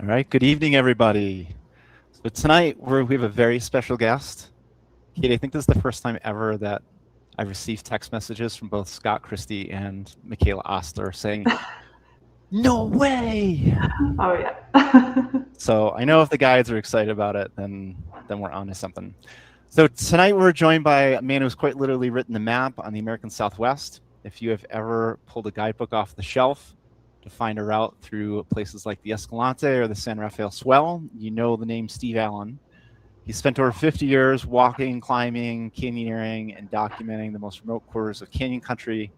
All right, good evening, everybody. So tonight we have a very special guest. Kate, I think this is the first time ever that I've received text messages from both Scott Christie and Michaela Ostler saying, "No way!" Oh yeah. So I know if the guides are excited about it, then we're on to something. So tonight we're joined by a man who's quite literally written the map on the American Southwest. If you have ever pulled a guidebook off the shelf to find a route through places like the Escalante or the San Rafael Swell, you know the name Steve Allen. He spent over 50 years walking, climbing, canyoneering, and documenting the most remote quarters of canyon country.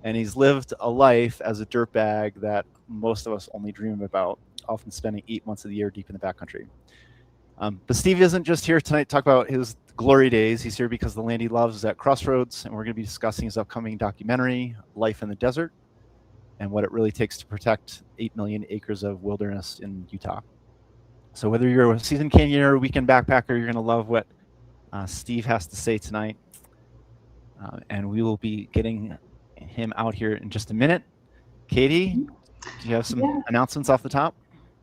And he's lived a life as a dirtbag that most of us only dream about, often spending 8 months of the year deep in the backcountry. But Steve isn't just here tonight to talk about his glory days. He's here because the land he loves is at Crossroads, and we're going to be discussing his upcoming documentary, Life in the Desert, and what it really takes to protect 8 million acres of wilderness in Utah. So whether you're a seasoned canyoneer or weekend backpacker, you're going to love what Steve has to say tonight. And we will be getting him out here in just a minute. Katie, do you have some announcements off the top?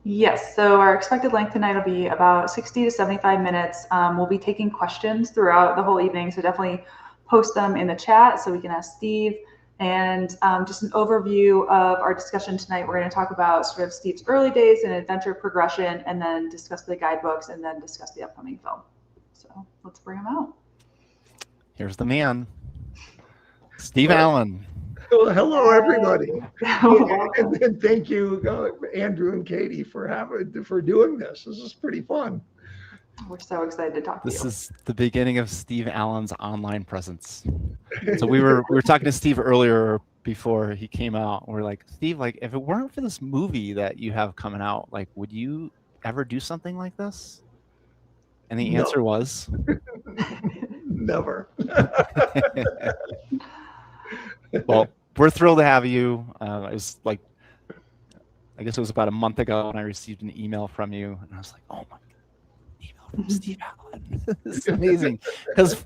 Yes, so our expected length tonight will be about 60 to 75 minutes. We'll be taking questions throughout the whole evening, so definitely post them in the chat so we can ask Steve. And just an overview of our discussion tonight, we're going to talk about sort of Steve's early days and adventure progression, and then discuss the guidebooks, and then discuss the upcoming film. So let's bring him out. Here's the man, Steve Allen. Well, hello, everybody, and thank you, Andrew and Katie, for doing this. This is pretty fun. We're so excited to talk to you. This is the beginning of Steve Allen's online presence. So we were talking to Steve earlier before he came out. We're like, Steve, like, if it weren't for this movie that you have coming out, like, would you ever do something like this? And the answer was never. Well, we're thrilled to have you. It was like, I guess it was about a month ago when I received an email from you, and I was like, oh my God, email from Steve Allen. This is amazing. Because,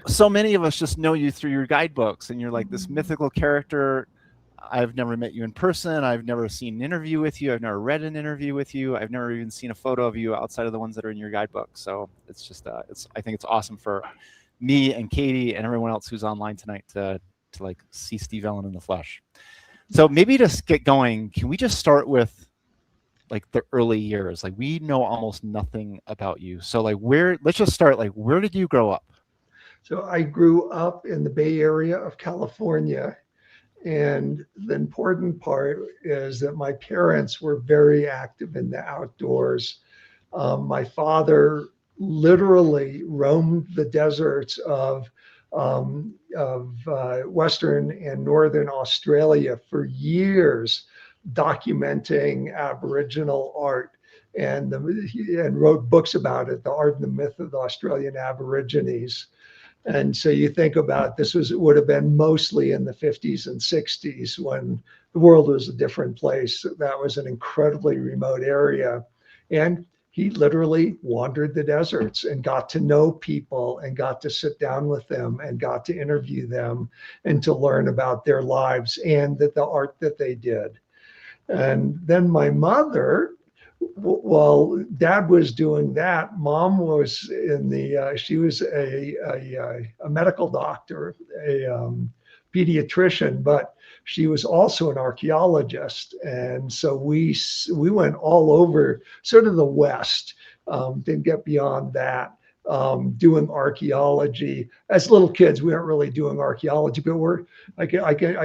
so many of us just know you through your guidebooks, and you're like this mythical character. I've never met you in person. I've never seen an interview with you. I've never read an interview with you. I've never even seen a photo of you outside of the ones that are in your guidebook. So it's just, I think it's awesome for me and Katie and everyone else who's online tonight to like see Steve Allen in the flesh. So maybe to get going, can we just start with like the early years? Like, we know almost nothing about you. So like, let's just start, like, where did you grow up? So I grew up in the Bay Area of California. And the important part is that my parents were very active in the outdoors. My father literally roamed the deserts of Western and Northern Australia for years, documenting Aboriginal art, and wrote books about it, The Art and the Myth of the Australian Aborigines. And so you think about this, would have been mostly in the 50s and 60s when the world was a different place. That was an incredibly remote area. And he literally wandered the deserts and got to know people and got to sit down with them and got to interview them and to learn about their lives and the art that they did. And then my mother, while dad was doing that, mom was she was a medical doctor, a pediatrician, but she was also an archaeologist. And so we went all over sort of the West, didn't get beyond that, doing archaeology. As little kids, we weren't really doing archaeology, but I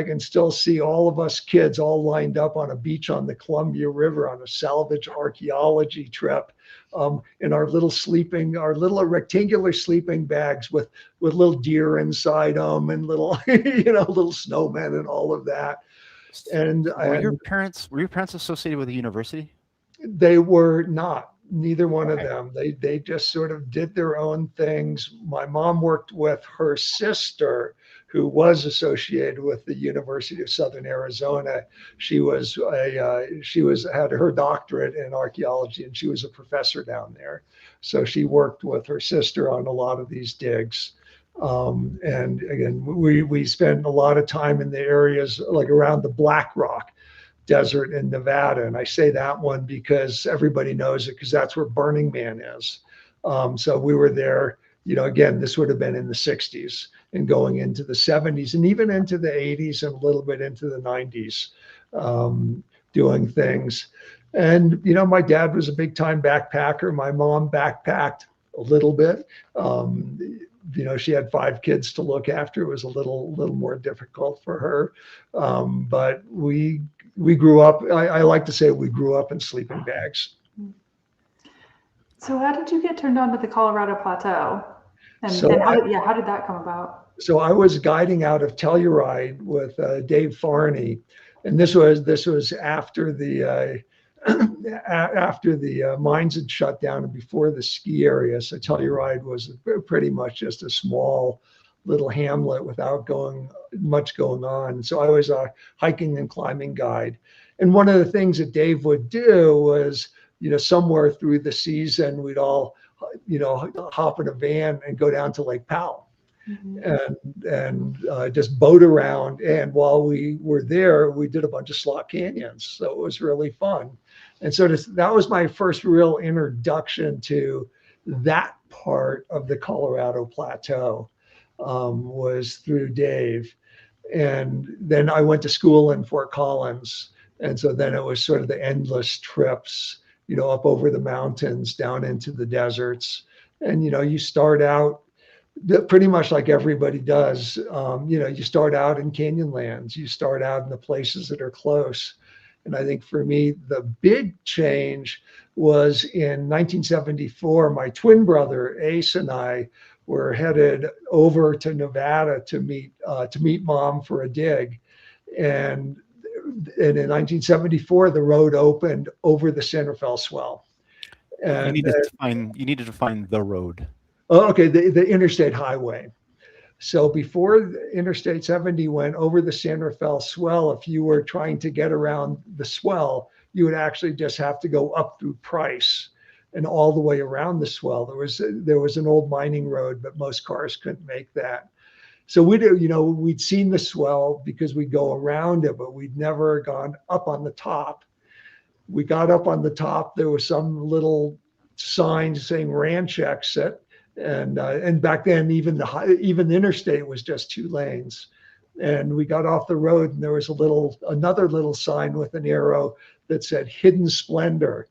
can still see all of us kids all lined up on a beach on the Columbia River on a salvage archaeology trip, in our little rectangular sleeping bags with little deer inside them and little little snowmen and all of that. And were your parents associated with a university? They were not. Neither one of them. They just sort of did their own things. My mom worked with her sister, who was associated with the University of Southern Arizona. She had her doctorate in archaeology, and she was a professor down there. So she worked with her sister on a lot of these digs. And again, we spent a lot of time in the areas like around the Black Rock, desert in Nevada. And I say that one because everybody knows it, because that's where Burning Man is. So we were there, again, this would have been in the 60s and going into the 70s and even into the 80s and a little bit into the 90s, doing things. And, my dad was a big time backpacker. My mom backpacked a little bit. She had 5 kids to look after. It was a little more difficult for her. But we grew up, I like to say we grew up in sleeping bags. So how did you get turned on to the Colorado Plateau? And how did that come about? So I was guiding out of Telluride with Dave Farney, and this was after the after the mines had shut down and before the ski area. So Telluride was pretty much just a small little hamlet without much going on. So I was a hiking and climbing guide, and one of the things that Dave would do was, somewhere through the season, we'd all, hop in a van and go down to Lake Powell. Mm-hmm. and just boat around. And while we were there, we did a bunch of slot canyons. So it was really fun. And so that was my first real introduction to that part of the Colorado Plateau, was through Dave. And then I went to school in Fort Collins. And so then it was sort of the endless trips, up over the mountains, down into the deserts. And, you start out pretty much like everybody does. You start out in Canyonlands, you start out in the places that are close. And I think for me, the big change was in 1974, my twin brother, Ace, and I were headed over to Nevada to meet Mom for a dig. And in 1974, the road opened over the Santa Fe swell. And you needed to find the road. Oh, okay, the interstate highway. So before Interstate 70 went over the Santa Fe swell, if you were trying to get around the swell, you would actually just have to go up through Price and all the way around the swell. There was an old mining road, but most cars couldn't make that. So we'd seen the swell because we'd go around it, but we'd never gone up on the top. We got up on the top. There was some little sign saying ranch exit. And back then, even the interstate was just 2 lanes. And we got off the road, and there was another little sign with an arrow that said Hidden Splendor.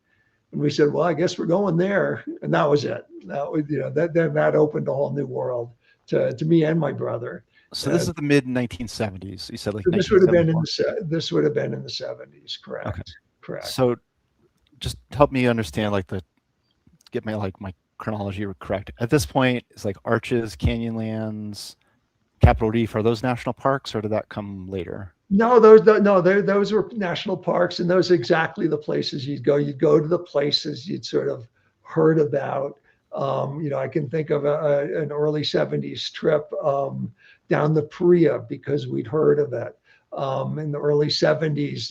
And we said, well, I guess we're going there. And that was it. That opened a whole new world to me and my brother. So this is the mid 1970s. You said like this would have been in the 70s, correct? Okay. Correct. So just help me understand, get my chronology correct. At this point, it's like Arches, Canyonlands, Capitol Reef. Are those national parks, or did that come later? No, those were national parks, and those are exactly the places you'd go. You'd go to the places you'd sort of heard about. I can think of an early 70s trip down the Paria because we'd heard of it. In the early 70s,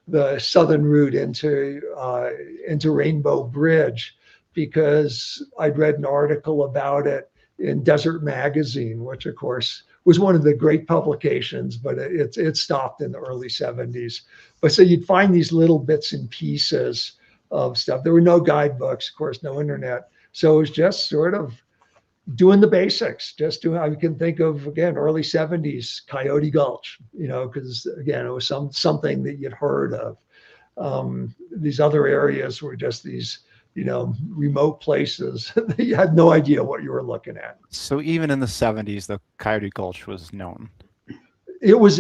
the southern route into Rainbow Bridge, because I'd read an article about it in Desert Magazine, which of course was one of the great publications, but it stopped in the early 70s. But so you'd find these little bits and pieces of stuff. There were no guidebooks, of course, no internet. So it was just sort of doing the basics, I can think of, again, early 70s, Coyote Gulch, because again, it was something that you'd heard of. These other areas were just these, remote places that you had no idea what you were looking at. So even in the 70s, the Coyote Gulch was known. It was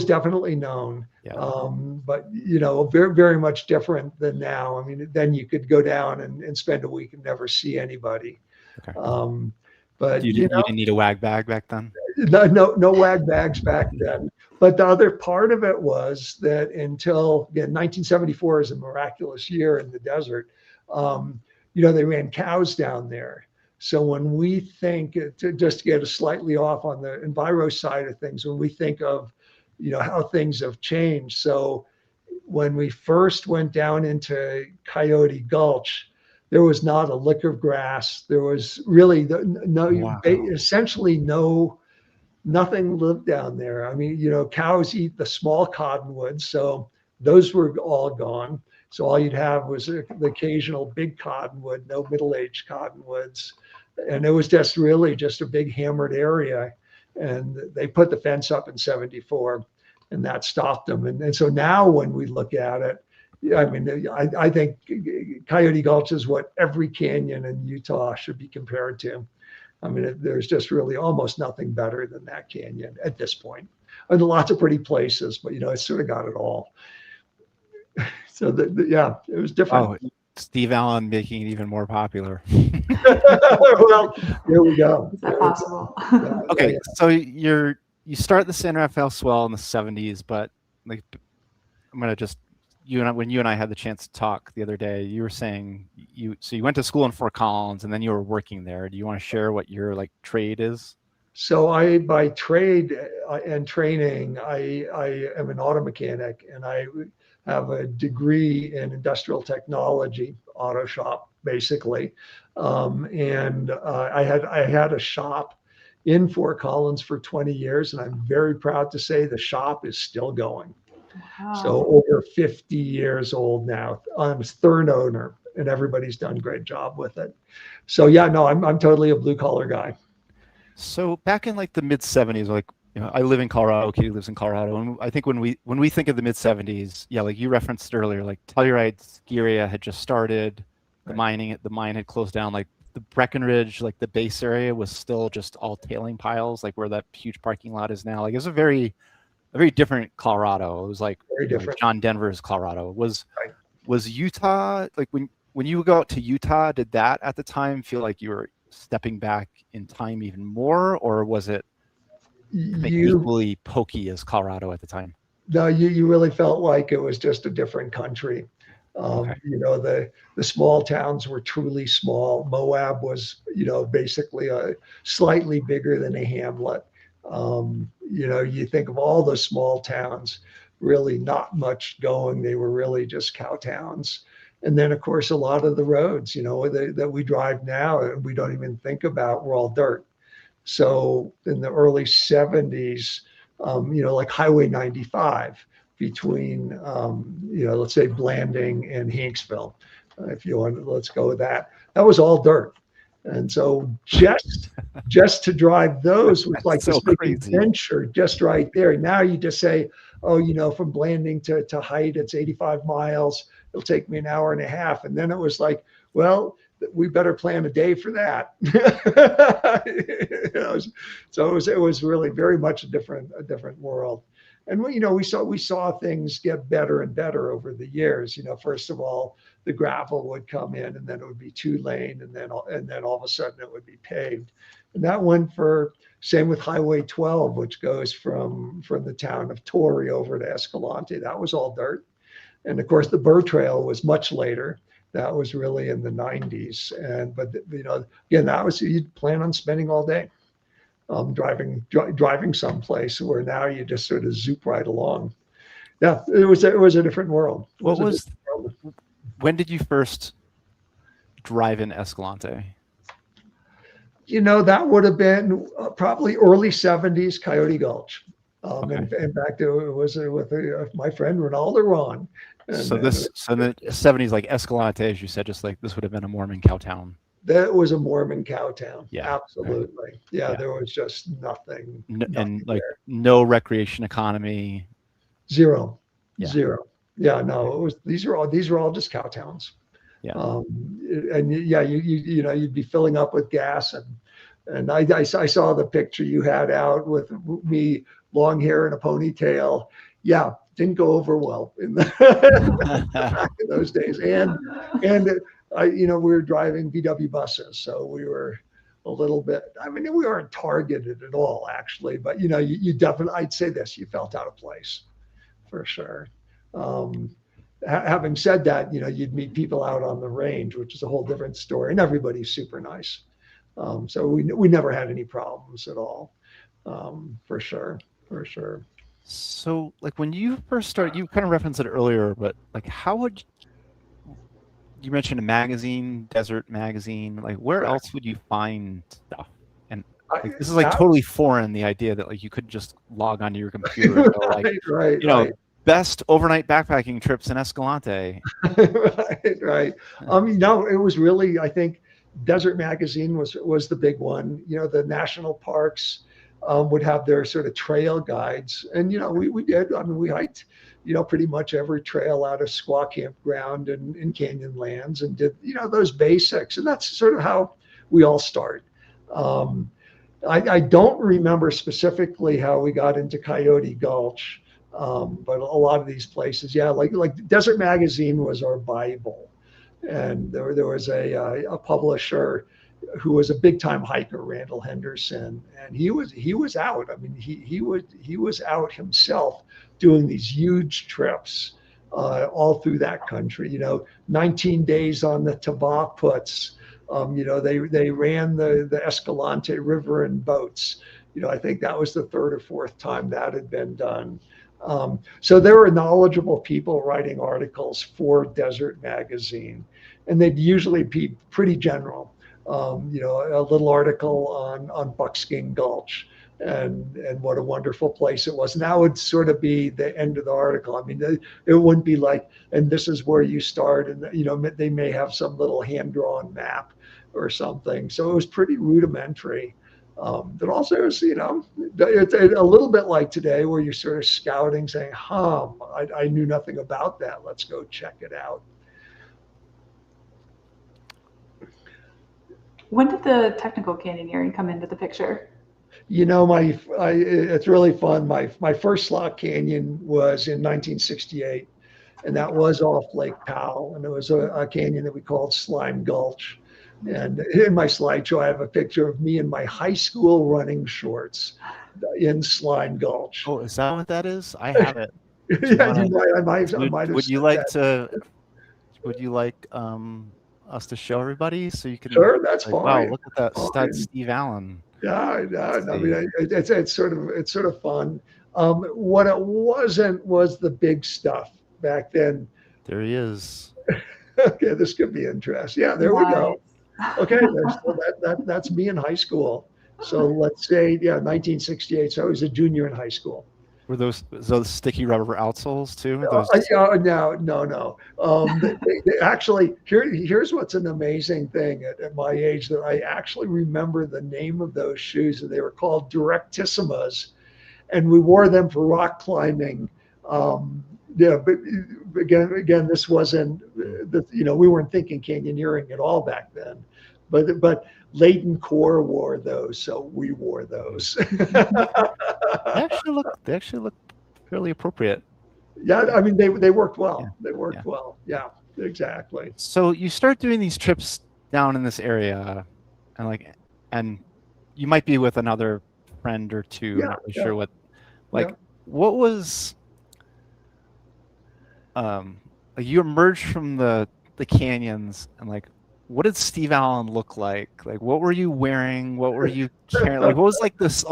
definitely known. Yeah. But very, very much different than now. I mean, then you could go down and spend a week and never see anybody. Okay. But you didn't need a wag bag back then? No wag bags back then. But the other part of it was that until, again, 1974 is a miraculous year in the desert. They ran cows down there. So when we think, just to get us slightly off on the enviro side of things, when we think of, how things have changed. So when we first went down into Coyote Gulch, there was not a lick of grass. There was really essentially no nothing lived down there. I mean, cows eat the small cottonwoods, so those were all gone. So all you'd have was the occasional big cottonwood, no middle-aged cottonwoods. And it was just really just a big hammered area. And they put the fence up in 74 and that stopped them. And so now when we look at it, I mean, I think Coyote Gulch is what every canyon in Utah should be compared to. I mean, there's just really almost nothing better than that canyon at this point. And lots of pretty places, but it's sort of got it all. So yeah, it was different. Oh, Steve Allen making it even more popular. Well, there we go. Is that possible? Okay, so you start the San Rafael Swell in the 70s, but like I'm gonna just when you and I had the chance to talk the other day, you were saying you went to school in Fort Collins and then you were working there. Do you want to share what your like trade is? So by trade and training, I am an auto mechanic, and I have a degree in industrial technology, auto shop basically. And I had a shop in Fort Collins for 20 years, and I'm very proud to say the shop is still going. Wow. So over 50 years old now. I'm third owner, and everybody's done a great job with it. So yeah, no, I'm totally a blue collar guy. So back in like the mid 70s, like I live in Colorado, Katie lives in Colorado, and I think when we think of the mid 70s, yeah, like you referenced earlier, like Telluride ski area had just started, the mine had closed down, like the Breckenridge, like the base area was still just all tailing piles, like where that huge parking lot is now. Like it's a very different Colorado. It was like Very different. John Denver's Colorado. Was Utah, like when you go out to Utah, did that at the time feel like you were stepping back in time even more, or was it equally pokey as Colorado at the time? No, you really felt like it was just a different country. Okay. The small towns were truly small. Moab was, basically a slightly bigger than a hamlet. You think of all the small towns, really not much going. They were really just cow towns. And then, of course, a lot of the roads, that we drive now and we don't even think about, were all dirt. So in the early 70s, like Highway 95 between, let's say Blanding and Hanksville, if you want, let's go with that. That was all dirt. And so just to drive those was like so this big crazy adventure just right there. Now you just say, oh, from Blanding to Height, it's 85 miles. It'll take me an hour and a half. And then it was like, well, we better plan a day for that. So it was really very much a different world. And we saw things get better and better over the years. First of all, the gravel would come in, and then it would be 2-lane, and then all of a sudden it would be paved. And that went same with Highway 12, which goes from the town of Torrey over to Escalante. That was all dirt. And of course, the Burr Trail was much later. That was really in the 90s. But again, that was, you'd plan on spending all day driving someplace, where now you just sort of zoop right along. Yeah, it was a different world. When did you first drive in Escalante? That would have been probably early 70s, Coyote Gulch. Okay. In fact, it was with my friend Ronaldo Ron. So in the 70s, like Escalante, as you said, just like this would have been a Mormon cow town. That was a Mormon cow town. Yeah, absolutely. Right. Yeah, there was just nothing. And like no recreation economy. Zero. Yeah. Zero. Yeah, no, it was. These were all just cow towns. Yeah. And yeah, you'd be filling up with gas, and I saw the picture you had out with me, long hair and a ponytail. Yeah, didn't go over well back in those days. And we were driving VW buses, so we were a little bit. I mean, we weren't targeted at all, actually, but you definitely. I'd say this: you felt out of place, for sure. Having said that, you'd meet people out on the range, which is a whole different story, and everybody's super nice. So we never had any problems at all, for sure. So like when you first started, you kind of referenced it earlier, but like how would you mentioned a magazine, Desert Magazine, like where else would you find stuff? And Like, this is like totally foreign, the idea that like you couldn't just log onto your computer and go like, right. Best overnight backpacking trips in Escalante. Right. No, it was really, I think Desert Magazine was the big one. The national parks would have their sort of trail guides. And, we did, we hiked, pretty much every trail out of Squaw Campground and in Canyonlands and did, those basics. And that's sort of how we all start. I don't remember specifically how we got into Coyote Gulch. But a lot of these places, like Desert Magazine was our Bible, and there was a publisher who was a big time hiker, Randall Henderson, and he was out. I mean, he was out himself doing these huge trips all through that country. 19 days on the Tabaputs. They ran the Escalante River in boats. I think that was the third or fourth time that had been done. So there were knowledgeable people writing articles for Desert Magazine, and they'd usually be pretty general. A little article on Buckskin Gulch and what a wonderful place it was. And that would sort of be the end of the article. I mean, it wouldn't be like, and this is where you start, and they may have some little hand-drawn map or something. So it was pretty rudimentary. But also, it's a little bit like today where you're sort of scouting, saying, I knew nothing about that. Let's go check it out. When did the technical canyoneering come into the picture? It's really fun. My first slot canyon was in 1968, and that was off Lake Powell, and it was a canyon that we called Slime Gulch. And in my slideshow, I have a picture of me in my high school running shorts in Slime Gulch. Oh, is that what that is? I have it. I might have. Would you like to? Would you like us to show everybody so you can? Sure, that's fine. Wow, look at that stud, Steve Allen. Yeah, I mean, it's sort of fun. What it wasn't was the big stuff back then. There he is. Okay, this could be interesting. Yeah, there we go. Okay, so that's me in high school. So let's say, 1968. So I was a junior in high school. Were those sticky rubber outsoles too? No. They actually, here's what's an amazing thing at my age, that I actually remember the name of those shoes, and they were called Directissimas, and we wore them for rock climbing. But again, this wasn't, we weren't thinking canyoneering at all back then. But Leighton Core wore those, so we wore those. They actually look fairly appropriate. Yeah, I mean, they worked well. Yeah. They worked well. Yeah, exactly. So you start doing these trips down in this area, and you might be with another friend or two. Yeah, I'm not really sure what. What was? You emerged from the canyons, and what did Steve Allen look like? Like, what were you wearing? What were you carrying? What was this?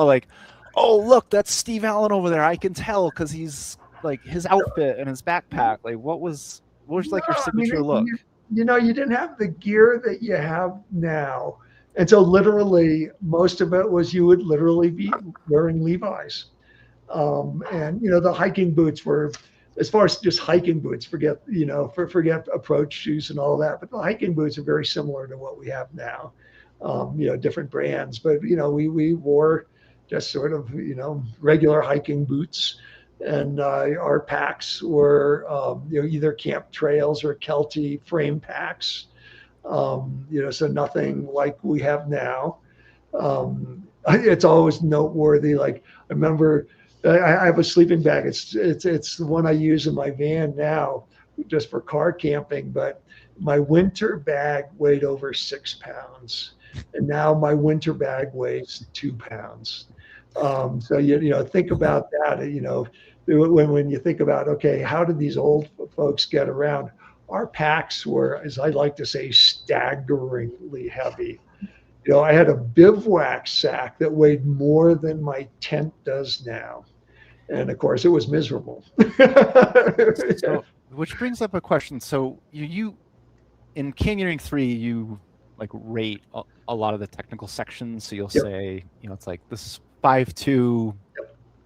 Oh, look, that's Steve Allen over there. I can tell because he's his outfit and his backpack. What was your signature look? You didn't have the gear that you have now, and so literally most of it was you would literally be wearing Levi's, and the hiking boots were. As far as just hiking boots, forget approach shoes and all that. But the hiking boots are very similar to what we have now, different brands. But we wore just sort of regular hiking boots, and our packs were either Camp Trails or Kelty frame packs. So nothing like we have now. It's always noteworthy. I remember. I have a sleeping bag. It's the one I use in my van now, just for car camping. But my winter bag weighed over 6 pounds, and now my winter bag weighs 2 pounds. So think about that. When you think about, okay, how did these old folks get around? Our packs were, as I like to say, staggeringly heavy. I had a bivouac sack that weighed more than my tent does now. And of course, it was miserable. So, which brings up a question. So you in Canyoneering 3, you like rate a lot of the technical sections. So you'll Yep. say, it's like this is 5'2",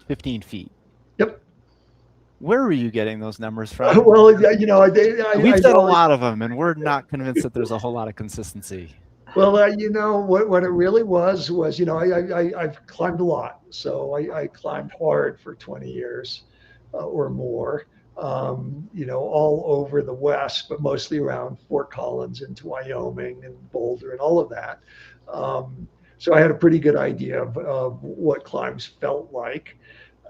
15 feet. Yep. Where were you getting those numbers from? Well, yeah, We've I said a know. lot of them, and we're not convinced that there's a whole lot of consistency. Well, what it really was, I've climbed a lot. So I climbed hard for 20 years or more, all over the West, but mostly around Fort Collins into Wyoming and Boulder and all of that. So I had a pretty good idea of what climbs felt like.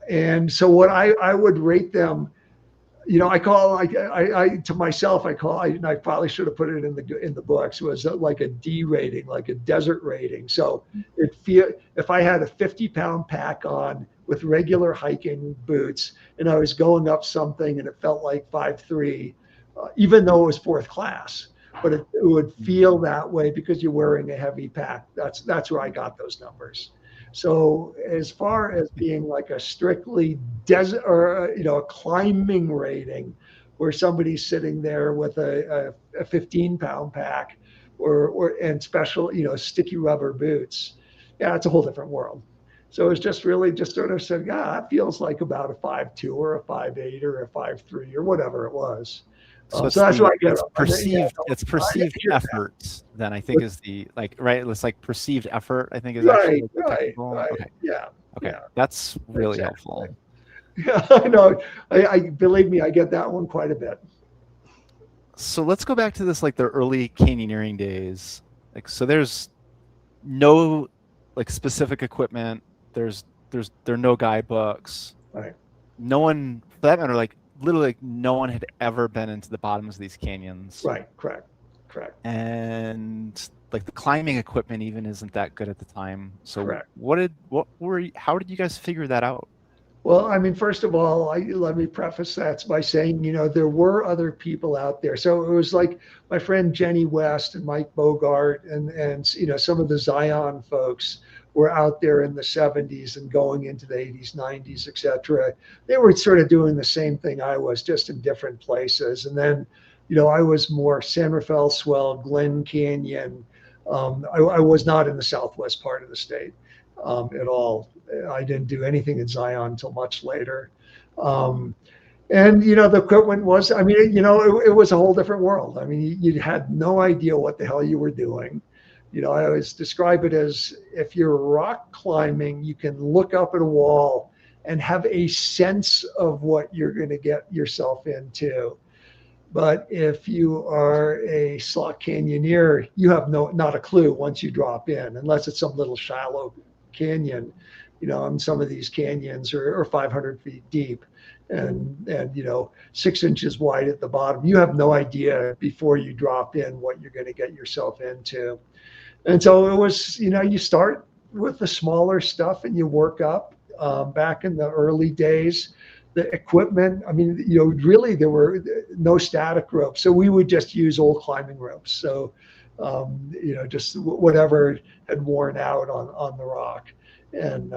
And so what I would rate them, I call I to myself I call and I probably should have put it in the books, was like a D rating, like a desert rating. So if I had a 50-pound pack on with regular hiking boots and I was going up something and it felt like 5'3", even though it was fourth class, but it would feel that way because you're wearing a heavy pack. That's where I got those numbers. So as far as being like a strictly desert or a climbing rating, where somebody's sitting there with a 15-pound pack and special sticky rubber boots, yeah, it's a whole different world. So it's just really just sort of said, yeah, it feels like about a 5'2" or a 5'8" or a 5'3" or whatever it was. So So that's what I get. it's perceived effort. Then I think is the right. It's like perceived effort. I think is actually Right. Okay. Yeah. Okay. Yeah. That's really Exactly. helpful. Yeah, I know. I believe me, I get that one quite a bit. So let's go back to this, like the early canyoneering days. Like, so there's no like specific equipment. There are no guidebooks. Right. No one, for that matter, like literally like, no one had ever been into the bottoms of these canyons. Right. Correct. And like the climbing equipment even isn't that good at the time. So Correct. how did you guys figure that out? Well, I mean, first of all, let me preface that by saying, there were other people out there. So it was like my friend Jenny West and Mike Bogart and some of the Zion folks were out there in the 70s and going into the 80s, 90s, et cetera. They were sort of doing the same thing I was, just in different places. And then, I was more San Rafael Swell, Glen Canyon. I was not in the southwest part of the state at all. I didn't do anything in Zion until much later. And, the equipment was, I mean, it was a whole different world. I mean, you had no idea what the hell you were doing. I always describe it as if you're rock climbing, you can look up at a wall and have a sense of what you're going to get yourself into. But if you are a slot canyoneer, you have not a clue once you drop in, unless it's some little shallow canyon. And some of these canyons are 500 feet deep and 6 inches wide at the bottom. You have no idea before you drop in what you're going to get yourself into. And so it was, you start with the smaller stuff and you work up. Back in the early days, the equipment, I mean, really there were no static ropes. So we would just use old climbing ropes. So, just whatever had worn out on the rock. And,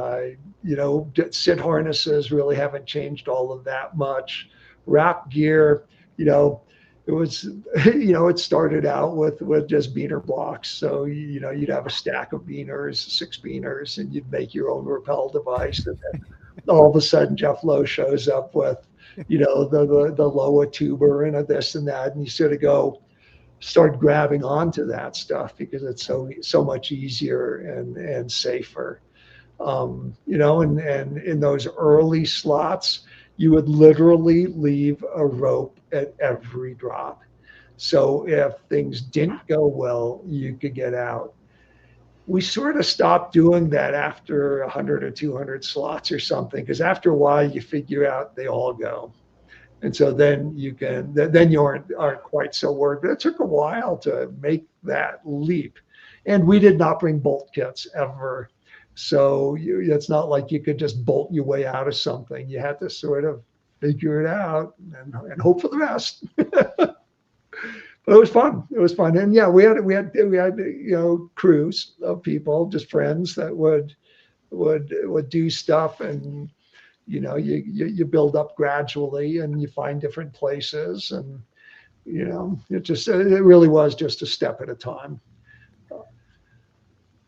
sit harnesses really haven't changed all of that much. Wrap gear, it was, it started out with just beaner blocks. So, you'd have a stack of beaners, 6 beaners, and you'd make your own rappel device. And then all of a sudden Jeff Lowe shows up with, the Loa tuber and this and that. And you sort of start grabbing onto that stuff because it's so much easier and safer. And in those early slots, you would literally leave a rope at every drop. So if things didn't go well, you could get out. We sort of stopped doing that after 100 or 200 slots or something, because after a while you figure out they all go. And so then you aren't quite so worried. But it took a while to make that leap. And we did not bring bolt kits ever. So it's not like you could just bolt your way out of something. You had to sort of figure it out and hope for the best. But it was fun. It was fun. And yeah, we had crews of people, just friends that would do stuff, and you build up gradually and you find different places, and it really was just a step at a time.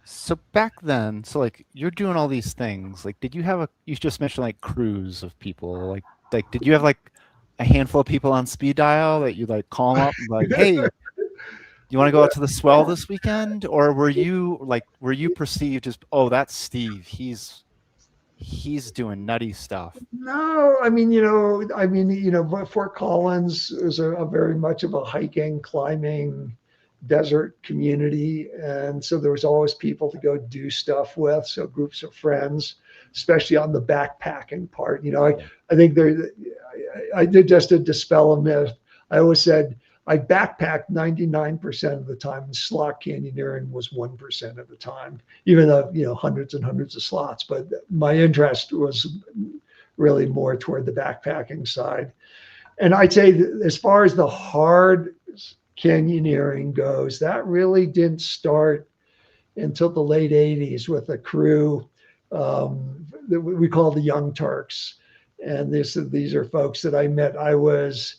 So back then, so like you're doing all these things. Like, did you have you just mentioned like crews of people. Like did you have like a handful of people on speed dial that you like call them up and like, hey, you want to go out to the swell this weekend? Or were you perceived as, oh, that's Steve. He's doing nutty stuff. No, but Fort Collins is a very much of a hiking, climbing, desert community, and so there was always people to go do stuff with. So groups of friends, especially on the backpacking part. I think I did just to dispel a myth. I always said I backpacked 99% of the time, and slot canyoneering was 1% of the time, even though, hundreds and hundreds of slots. But my interest was really more toward the backpacking side. And I'd say that as far as the hard canyoneering goes, that really didn't start until the late 80s with a crew that we call the Young Turks. And these are folks that I met. I was,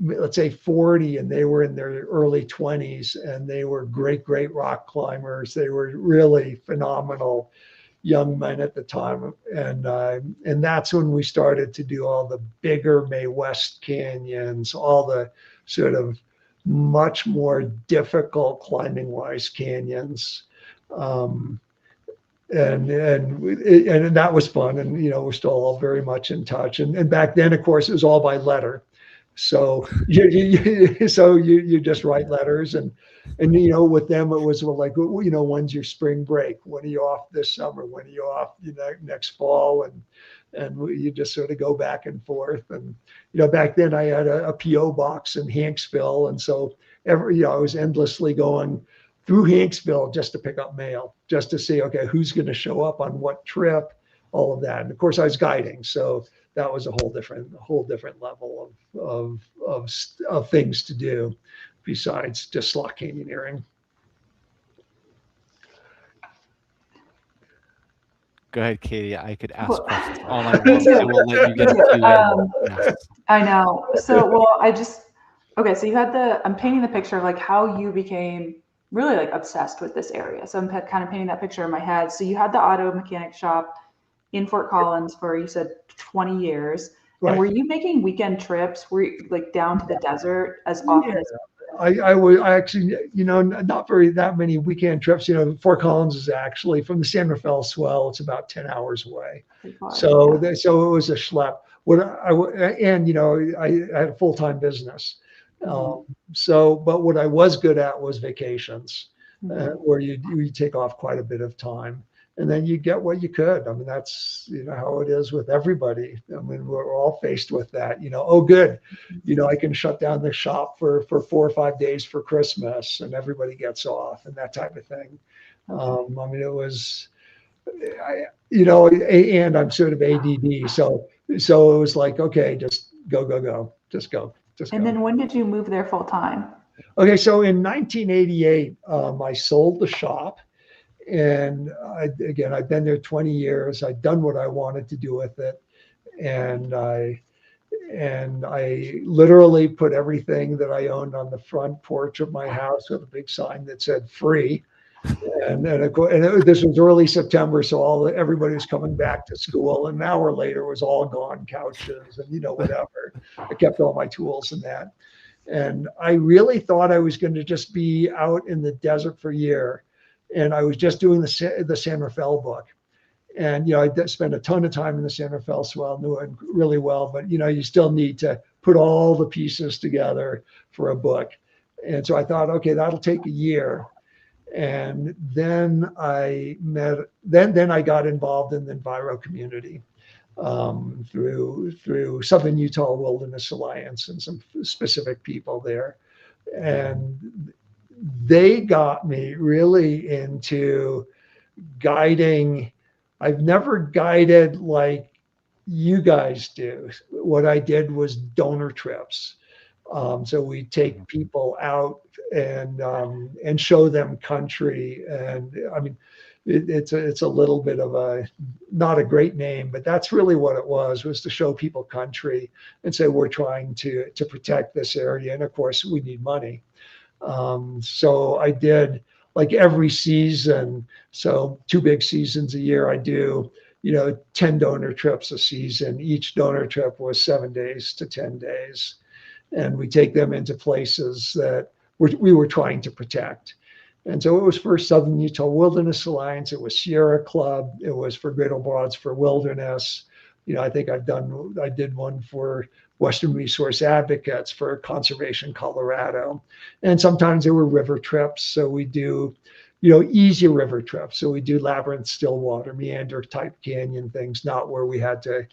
let's say, 40, and they were in their early 20s, and they were great rock climbers. They were really phenomenal young men at the time, and that's when we started to do all the bigger Mae West canyons, all the sort of much more difficult climbing wise canyons. And that was fun, and we're still all very much in touch. And back then, of course, it was all by letter. So you just write letters, and with them it was like, when's your spring break? When are you off this summer? When are you off next fall? And you just sort of go back and forth. And back then I had a PO box in Hanksville, and so I was endlessly going through Hanksville just to pick up mail, just to see, okay, who's going to show up on what trip, all of that. And of course I was guiding, so that was a whole different level of things to do besides just slot canyoneering. Go ahead, Katie. I could ask questions all night long. I will let you get a few in. I know. So, okay, so I'm painting the picture of like how you became really like obsessed with this area. So I'm kind of painting that picture in my head. So you had the auto mechanic shop in Fort Collins for, you said, 20 years. Right. And were you making weekend trips? Were you like down to the desert as often as? I actually, not that many weekend trips. Fort Collins is actually from the San Rafael Swell. It's about 10 hours away. So it was a schlep. I had a full-time business. But what I was good at was vacations, where you take off quite a bit of time, and then you get what you could. I mean, that's how it is with everybody. I mean, we're all faced with that. Oh, good, I can shut down the shop for 4 or 5 days for Christmas, and everybody gets off, and that type of thing. I mean, it was, and I'm sort of ADD, so it was like, okay, just go, just go. And then when did you move there full time? Okay, so in 1988, I sold the shop, and I'd been there 20 years. I'd done what I wanted to do with it, and I literally put everything that I owned on the front porch of my house with a big sign that said "free." And this was early September, so everybody was coming back to school. And an hour later, it was all gone, couches and whatever. I kept all my tools and that. And I really thought I was going to just be out in the desert for a year. And I was just doing the San Rafael book. And I spent a ton of time in the San Rafael Swell, knew it really well. But you still need to put all the pieces together for a book. And so I thought, okay, that'll take a year. And then I got involved in the Enviro community through Southern Utah Wilderness Alliance and some specific people there. And they got me really into guiding. I've never guided like you guys do. What I did was donor trips. So we take people out and show them country. And I mean, it's a little bit of not a great name, but that's really what it was to show people country and say, we're trying to protect this area. And of course we need money. So I did like every season. So 2 big seasons a year, I do, 10 donor trips a season. Each donor trip was 7 days to 10 days. And we take them into places that we were trying to protect. And so it was for Southern Utah Wilderness Alliance. It was Sierra Club. It was for Great Old Broads for Wilderness. I think I did one for Western Resource Advocates for Conservation Colorado. And sometimes there were river trips. So we do, easy river trips. So we do Labyrinth, Stillwater, Meander type canyon things, not where we had to,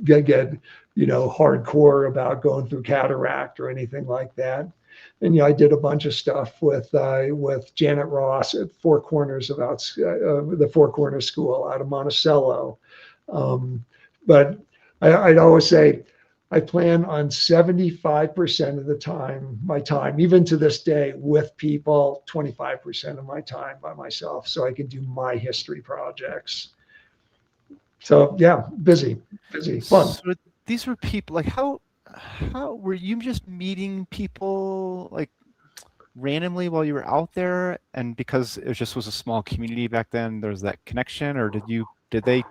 get hardcore about going through cataract or anything like that. And I did a bunch of stuff with Janet Ross at Four Corners the Four Corners School out of Monticello. But I'd always say I plan on 75% of the time, my time, even to this day, with people, 25% of my time by myself, so I can do my history projects. So yeah, busy, fun. So these were people, like how were you just meeting people like randomly while you were out there, and because it just was a small community back then, there was that connection, or did they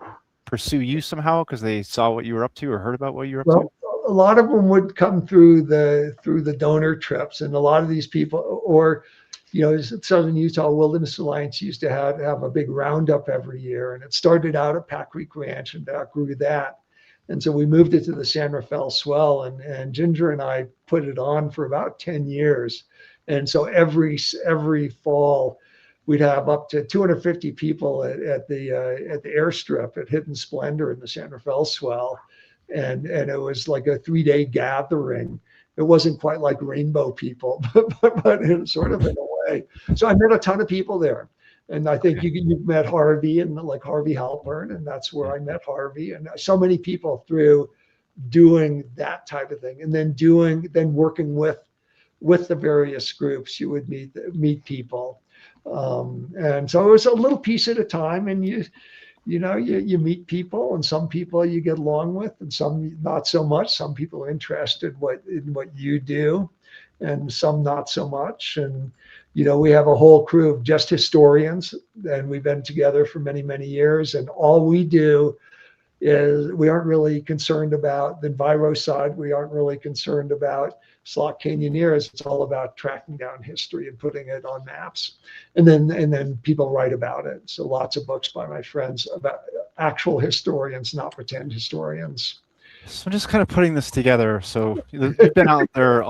pursue you somehow because they saw what you were up to or heard about what you were up to? A lot of them would come through the donor trips, and a lot of these people, or Southern Utah Wilderness Alliance used to have a big roundup every year, and it started out at Pack Creek Ranch and outgrew that. And so we moved it to the San Rafael Swell, and Ginger and I put it on for about 10 years. And so every fall, we'd have up to 250 people at the airstrip at Hidden Splendor in the San Rafael Swell. And it was like a 3-day gathering. It wasn't quite like Rainbow People, but in sort of in a way. So I met a ton of people there. And I think you've met Harvey and like Harvey Halpern, and that's where I met Harvey. And so many people through doing that type of thing, and then working with the various groups, you would meet people. And so it was a little piece at a time, and you meet people, and some people you get along with, and some not so much. Some people are interested in what you do, and some not so much. And we have a whole crew of just historians, and we've been together for many, many years. And all we do is we aren't really concerned about the enviro side. We aren't really concerned about slot canyoneers. It's all about tracking down history and putting it on maps. And then people write about it. So lots of books by my friends about actual historians, not pretend historians. So I'm just kind of putting this together. So you've been out there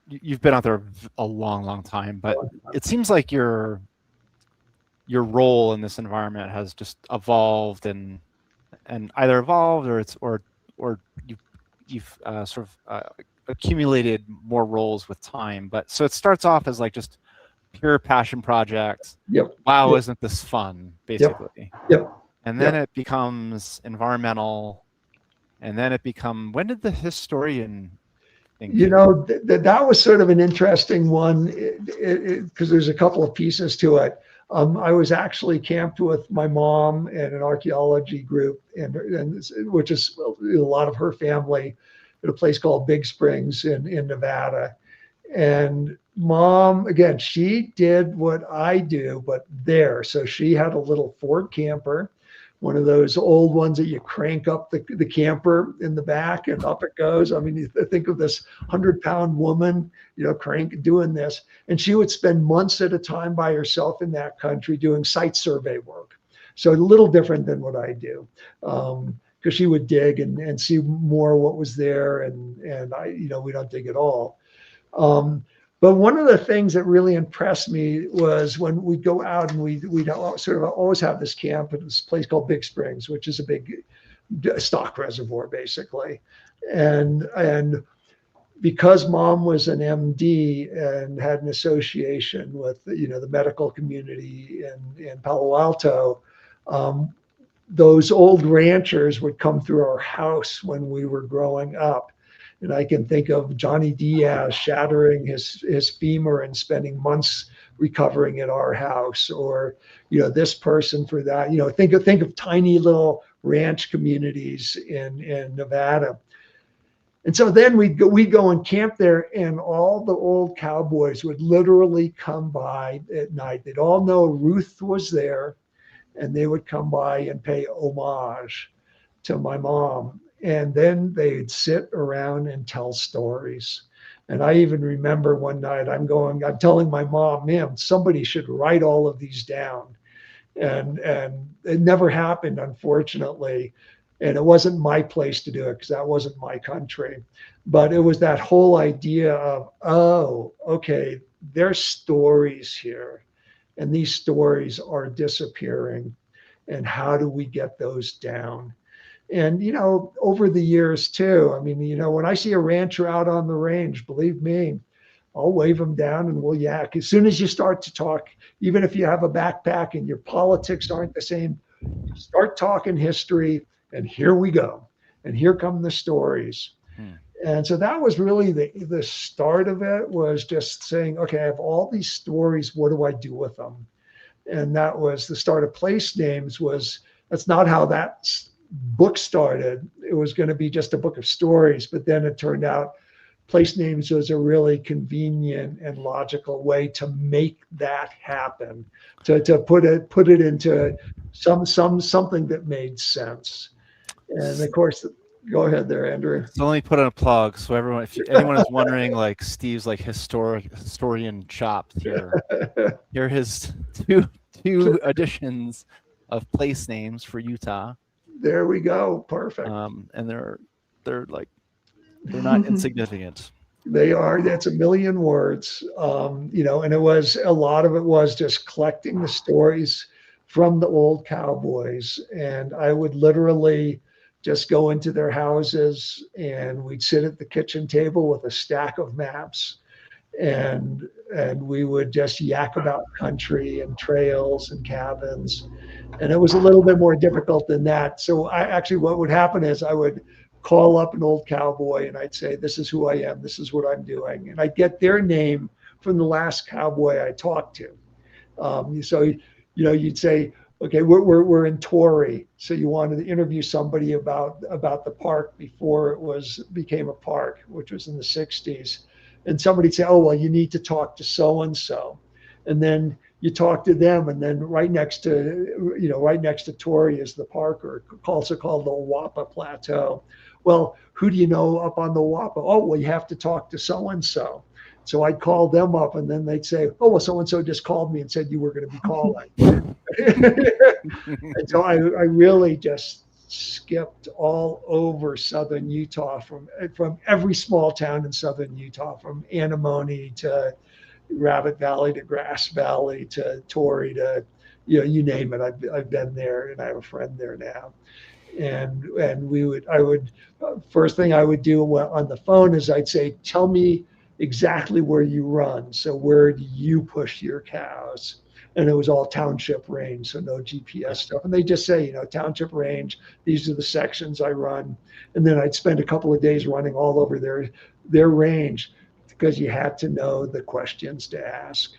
you've been out there a long time, but it seems like your role in this environment has just evolved and either evolved or you've sort of accumulated more roles with time. But so it starts off as like just pure passion projects. Yep. Wow, Yep. Isn't this fun? Basically. Yep. And then it becomes environmental, and then when did the historian thing? That was sort of an interesting one because there's a couple of pieces to it. I was actually camped with my mom and an archaeology group, and which is a lot of her family, at a place called Big Springs in Nevada. And Mom, again, she did what I do, but there. So she had a little Ford camper, one of those old ones that you crank up the camper in the back and up it goes. I mean, you think of this 100-pound woman, doing this. And she would spend months at a time by herself in that country doing site survey work. So a little different than what I do. Because she would dig and see more what was there, and I, we don't dig at all. But one of the things that really impressed me was when we'd go out and we'd sort of always have this camp at this place called Big Springs, which is a big stock reservoir basically, and because Mom was an MD and had an association with the medical community in Palo Alto. Those old ranchers would come through our house when we were growing up. And I can think of Johnny Diaz shattering his femur and spending months recovering at our house, or, this person for that, think of tiny little ranch communities in Nevada. And so then we'd go and camp there, and all the old cowboys would literally come by at night. They'd all know Ruth was there, and they would come by and pay homage to my mom. And then they'd sit around and tell stories. And I even remember one night I'm telling my mom, ma'am, somebody should write all of these down. And it never happened, unfortunately. And it wasn't my place to do it because that wasn't my country. But it was that whole idea of, oh, okay, there's stories here, and these stories are disappearing. And how do we get those down? And, over the years too, I mean, when I see a rancher out on the range, believe me, I'll wave them down and we'll yak. As soon as you start to talk, even if you have a backpack and your politics aren't the same, start talking history, and here we go. And here come the stories. And so that was really the start of it, was just saying, okay, I have all these stories. What do I do with them? And that was the start of Place Names. That's not how that book started. It was going to be just a book of stories, but then it turned out Place Names was a really convenient and logical way to make that happen, to put it into something that made sense. And of course, go ahead there, Andrew. So let me put in a plug. So everyone, if anyone is wondering, like Steve's like historian chops here. Here are his two editions of Place Names for Utah. There we go. Perfect. And they're not insignificant. They are. That's 1,000,000 words. And a lot of it was just collecting the stories from the old cowboys. And I would literally just go into their houses, and we'd sit at the kitchen table with a stack of maps, and we would just yak about country and trails and cabins. And it was a little bit more difficult than that. So what would happen is I would call up an old cowboy and I'd say, this is who I am, this is what I'm doing. And I'd get their name from the last cowboy I talked to. So you'd say, okay, we're in Torrey. So you wanted to interview somebody about the park before it became a park, which was in the 60s. And somebody'd say, oh, well, you need to talk to so-and-so. And then you talk to them, and then right next to Torrey is the park, or also called the Wapa Plateau. Well, who do you know up on the Wapa? Oh, well, you have to talk to so-and-so. So I'd call them up, and then they'd say, oh, well, so-and-so just called me and said you were going to be calling. And so I really just skipped all over southern Utah, from every small town in southern Utah, from Antimony to Rabbit Valley to Grass Valley to Torrey to, you name it. I've been there, and I have a friend there now. And first thing I would do on the phone is I'd say, tell me exactly where you run. So where do you push your cows? And it was all township range, so no GPS stuff. And they just say, township range, these are the sections I run. And then I'd spend a couple of days running all over their range, because you had to know the questions to ask.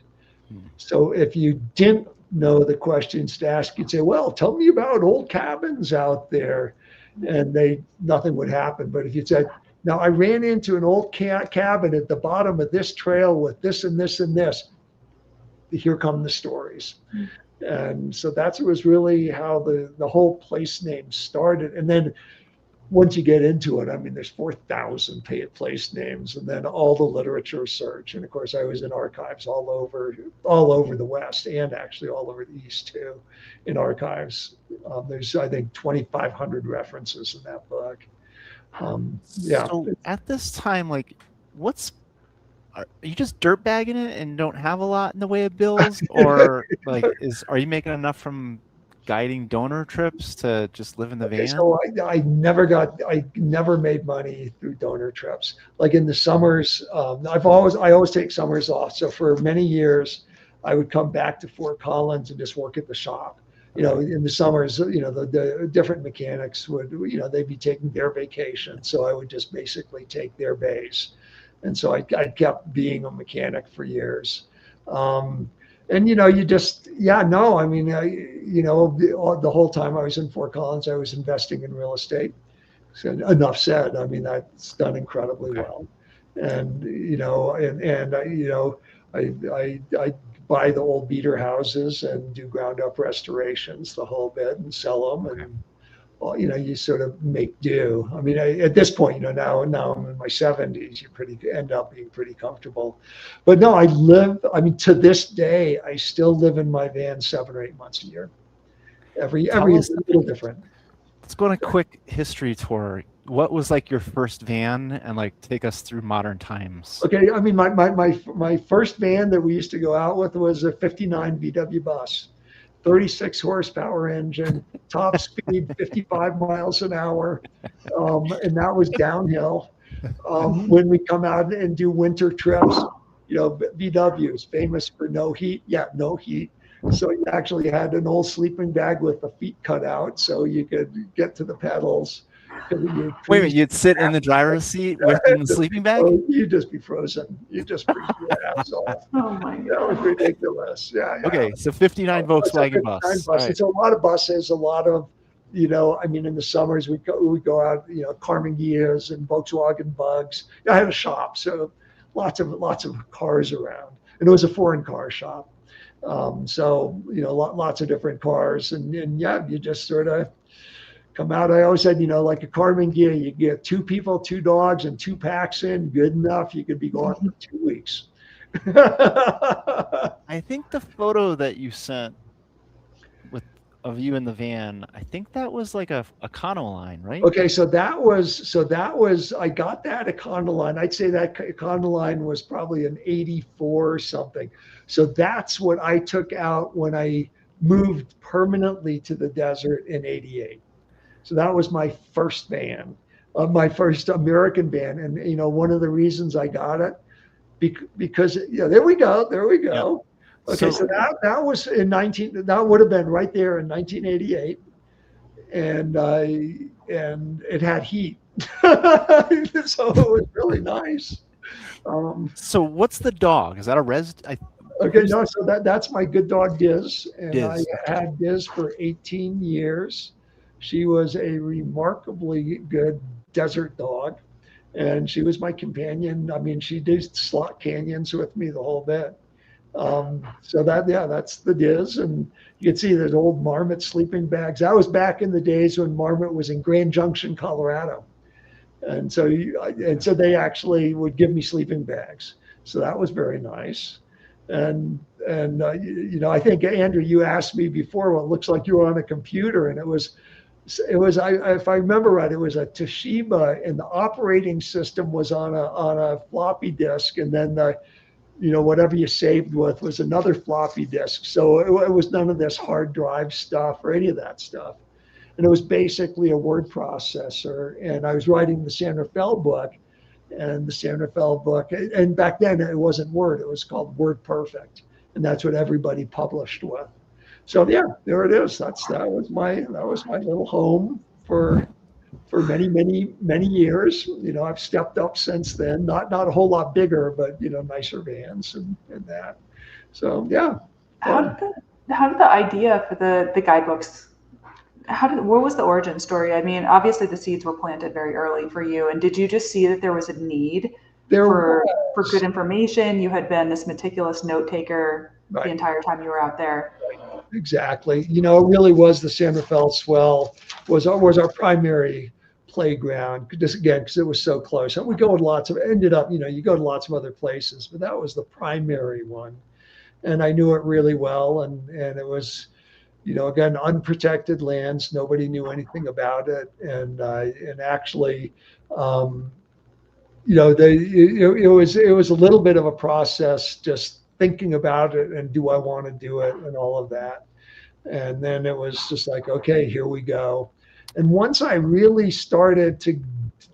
So if you didn't know the questions to ask, you'd say, well, tell me about old cabins out there. And nothing would happen. But if you said, now I ran into an old cabin at the bottom of this trail with this and this and this, here come the stories. And so that was really how the whole place name started. And then once you get into it, I mean, there's 4,000 place names, and then all the literature search. And of course, I was in archives all over the West, and actually all over the East too, in archives. There's, I think, 2,500 references in that book. So at this time, like, are you just dirt bagging it and don't have a lot in the way of bills, or like, are you making enough from guiding donor trips to just live in the van? So I never made money through donor trips. Like in the summers, I always take summers off. So for many years, I would come back to Fort Collins and just work at the shop. In the summers, the different mechanics would, they'd be taking their vacation. So I would just basically take their base. And so I kept being a mechanic for years. And, you just, I mean, the whole time I was in Fort Collins, I was investing in real estate. So enough said. I mean, that's done incredibly Okay. well. And, I buy the old beater houses and do ground up restorations, the whole bit, and sell them. Okay. And, well, you sort of make do. I mean, at this point, now I'm in my 70s, you end up being pretty comfortable. But no, to this day, I still live in my van 7 or 8 months a year. Every year is a little different. Let's go on a quick history tour. What was like your first van, and like take us through modern times? Okay, I mean, my first van that we used to go out with was a 59 VW bus, 36 horsepower engine, top speed 55 miles an hour, and that was downhill. When we come out and do winter trips, VW is famous for no heat. Yeah, no heat. So you actually had an old sleeping bag with the feet cut out so you could get to the pedals. Wait a minute, you'd sit in the driver's seat in the sleeping bag? Oh, you'd just be frozen. You'd just freeze your ass off. Oh my God. That was ridiculous. Yeah. Okay, so 59 Volkswagen bus. 59 bus. Right. It's a lot of buses, a lot of, I mean, in the summers we go out, Carmen Gears and Volkswagen Bugs. I had a shop, so lots of cars around, and it was a foreign car shop. So lots of different cars, and yeah, you just sort of come out. I always said, like a Carmen gear, you get 2 people, 2 dogs, and 2 packs in, good enough. You could be gone for 2 weeks. I think the photo that you sent of you in the van, I think that was like a Econoline, right? Okay, so that was I got that Econoline. I'd say that Econoline was probably an 84 or something. So that's what I took out when I moved permanently to the desert in '88. So that was my first van, my first American van. And, one of the reasons I got it, because, there we go. Yeah. Okay, so that was that would have been right there in 1988. And it had heat. So it was really nice. So what's the dog? Is that a res? Okay, no, so that's my good dog Diz. And Diz. I had Diz for 18 years. She was a remarkably good desert dog, and she was my companion. I mean, she did slot canyons with me the whole bit. So that's the Diz, and you can see there's old Marmot sleeping bags. That was back in the days when Marmot was in Grand Junction, Colorado, and so they actually would give me sleeping bags. So that was very nice. And I think, Andrew, you asked me before, well, it looks like you were on a computer, and it was if I remember right, it was a Toshiba, and the operating system was on a floppy disk, and then whatever you saved with was another floppy disk. So it was none of this hard drive stuff or any of that stuff. And it was basically a word processor. And I was writing the San Rafael book, and back then it wasn't Word, it was called Word Perfect. And that's what everybody published with. So yeah, there it is. That was my little home for many, many, many years. I've stepped up since then, not a whole lot bigger, but nicer vans and that. So yeah. How did the idea for the guidebooks, what was the origin story? I mean, obviously the seeds were planted very early for you, and did you just see that there was a need for good information? You had been this meticulous note taker the entire time you were out there. Exactly. It really was the San Rafael Swell was our primary playground, just again because it was so close. And we go to you go to lots of other places, but that was the primary one, and I knew it really well. And it was, again, unprotected lands. Nobody knew anything about it, and actually, it was a little bit of a process just thinking about it and do I want to do it and all of that. And then it was just like, okay, here we go. And once I really started to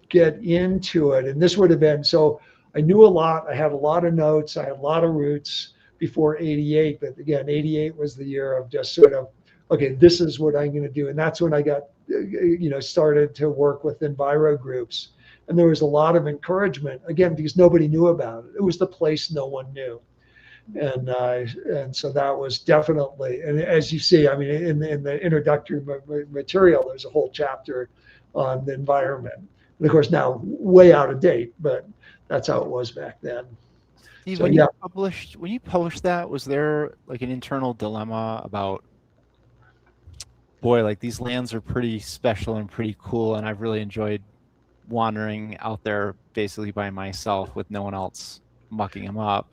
get into it, and this would have been, so I knew a lot, I had a lot of notes, I had a lot of roots before '88, but again, '88 was the year of just sort of, okay, this is what I'm going to do. And that's when I got, started to work with enviro groups. And there was a lot of encouragement, again, because nobody knew about it. It was the place no one knew. And so that was definitely, and as you see, I mean, in the introductory material, there's a whole chapter on the environment. And of course, now way out of date, but that's how it was back then. Steve, So when yeah, you published that, was there like an internal dilemma about, boy, like these lands are pretty special and pretty cool, and I've really enjoyed wandering out there basically by myself with no one else mucking them up.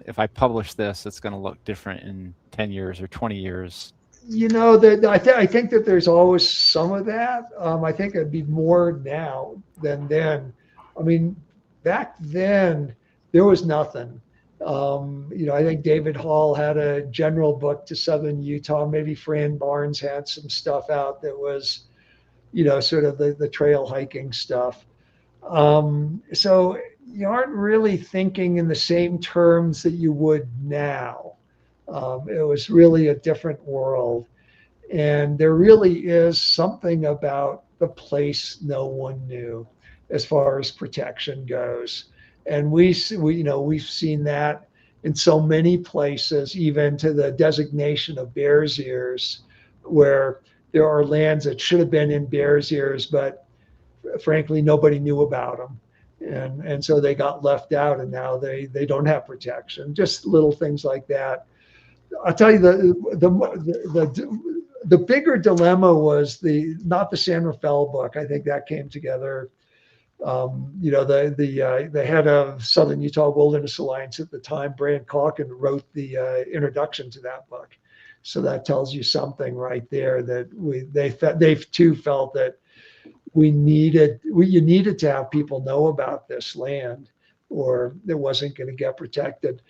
If I publish this, it's going to look different in 10 years or 20 years. you know that I think that there's always some of that. I think it'd be more now than then. I mean, back then there was nothing. You know, I think David Hall had a general book to southern Utah. Maybe Fran Barnes had some stuff out that was, you know, sort of the trail hiking stuff. So you aren't really thinking in the same terms that you would now. It was really a different world. And there really is something about the place no one knew as far as protection goes. And you know, we've seen that in so many places, even to the designation of Bears Ears, where there are lands that should have been in Bears Ears, but frankly, nobody knew about them. And so they got left out, and now they don't have protection. Just little things like that. I'll tell you the bigger dilemma was not the San Rafael book. I think that came together. You know, the head of Southern Utah Wilderness Alliance at the time, Brian Calkin, wrote the introduction to that book. So that tells you something right there, that they too felt that you needed to have people know about this land, or it wasn't going to get protected.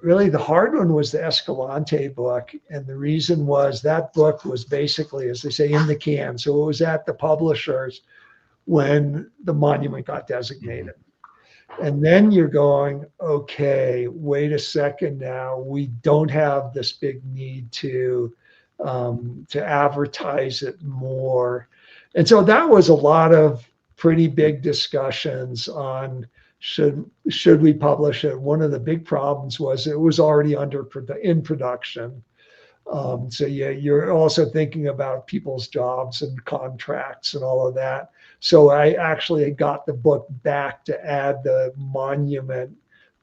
Really, the hard one was the Escalante book. And the reason was that book was basically, as they say, in the can. So it was at the publishers when the monument got designated. And then you're going, okay, wait a second now. We don't have this big need to advertise it more. And so that was a lot of pretty big discussions on should we publish it. One of the big problems was it was already in production. So yeah, you're also thinking about people's jobs and contracts and all of that. So I actually got the book back to add the monument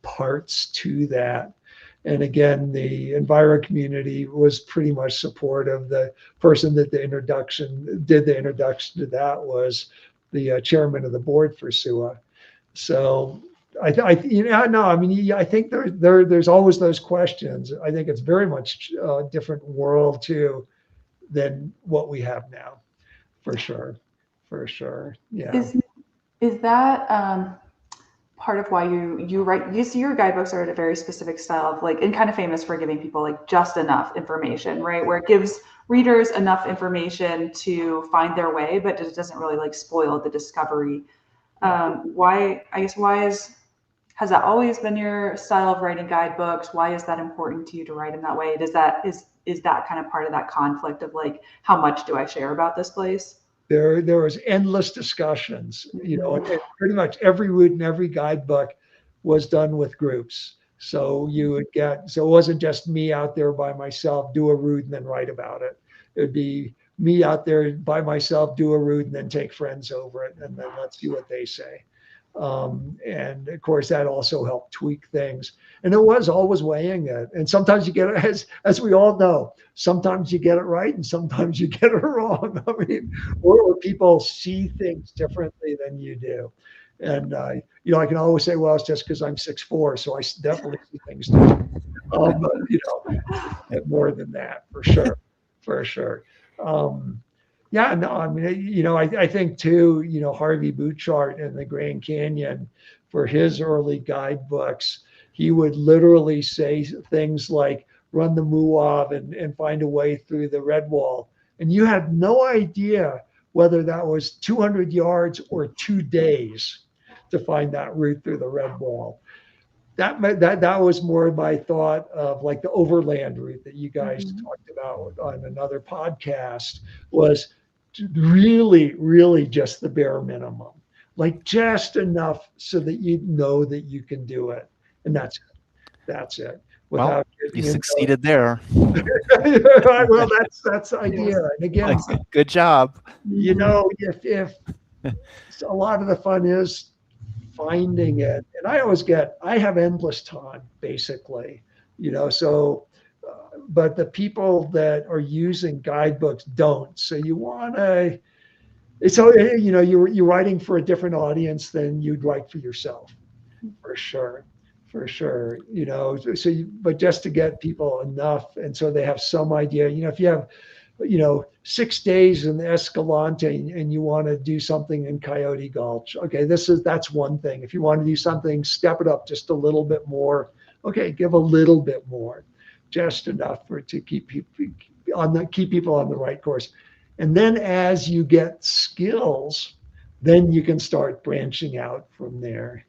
parts to that. And again, the Enviro community was pretty much supportive. The person that did the introduction to that was the chairman of the board for SUA. So I mean, I think there's always those questions. I think it's very much a different world too than what we have now, for sure. Yeah. Is that part of why you write? You see, your guidebooks are at a very specific style of like, and kind of famous for giving people like just enough information, right? Where it gives readers enough information to find their way, but it doesn't really like spoil the discovery. Has that always been your style of writing guidebooks? Why is that important to you to write in that way? Is that kind of part of that conflict of like, how much do I share about this place? There was endless discussions, you know, and pretty much every route and every guidebook was done with groups. So it wasn't just me out there by myself, do a route and then write about it. It would be me out there by myself, do a route and then take friends over it, and then let's see what they say. And of course, that also helped tweak things. And it was always weighing it. And sometimes you get it, as we all know, sometimes you get it right and sometimes you get it wrong. I mean, or people see things differently than you do. And, you know, I can always say, well, it's just because I'm 6'4", so I definitely see things differently. You know, more than that, for sure. Yeah, no, I mean, you know, I think too, you know, Harvey Bouchard in the Grand Canyon, for his early guidebooks, he would literally say things like run the Muav and find a way through the red wall. And you had no idea whether that was 200 yards or 2 days to find that route through the red wall. That was more my thought of like the overland route that you guys talked about on another podcast, was really just the bare minimum, like just enough so that you know that you can do it. And that's it. without You getting into succeeded there. well, that's the idea. And again, Good job. you know, if a lot of the fun is finding it, and I have endless time basically, you know, so but the people that are using guidebooks don't. So you want to, so you know, you're writing for a different audience than you'd write for yourself, for sure, for sure. You know, so but just to get people enough, and so they have some idea. You know, if you have, you know, 6 days in the Escalante and you want to do something in Coyote Gulch, okay, that's one thing. If you want to do something, step it up just a little bit more. Okay, give a little bit more, just enough to keep people on the right course. And then as you get skills, then you can start branching out from there.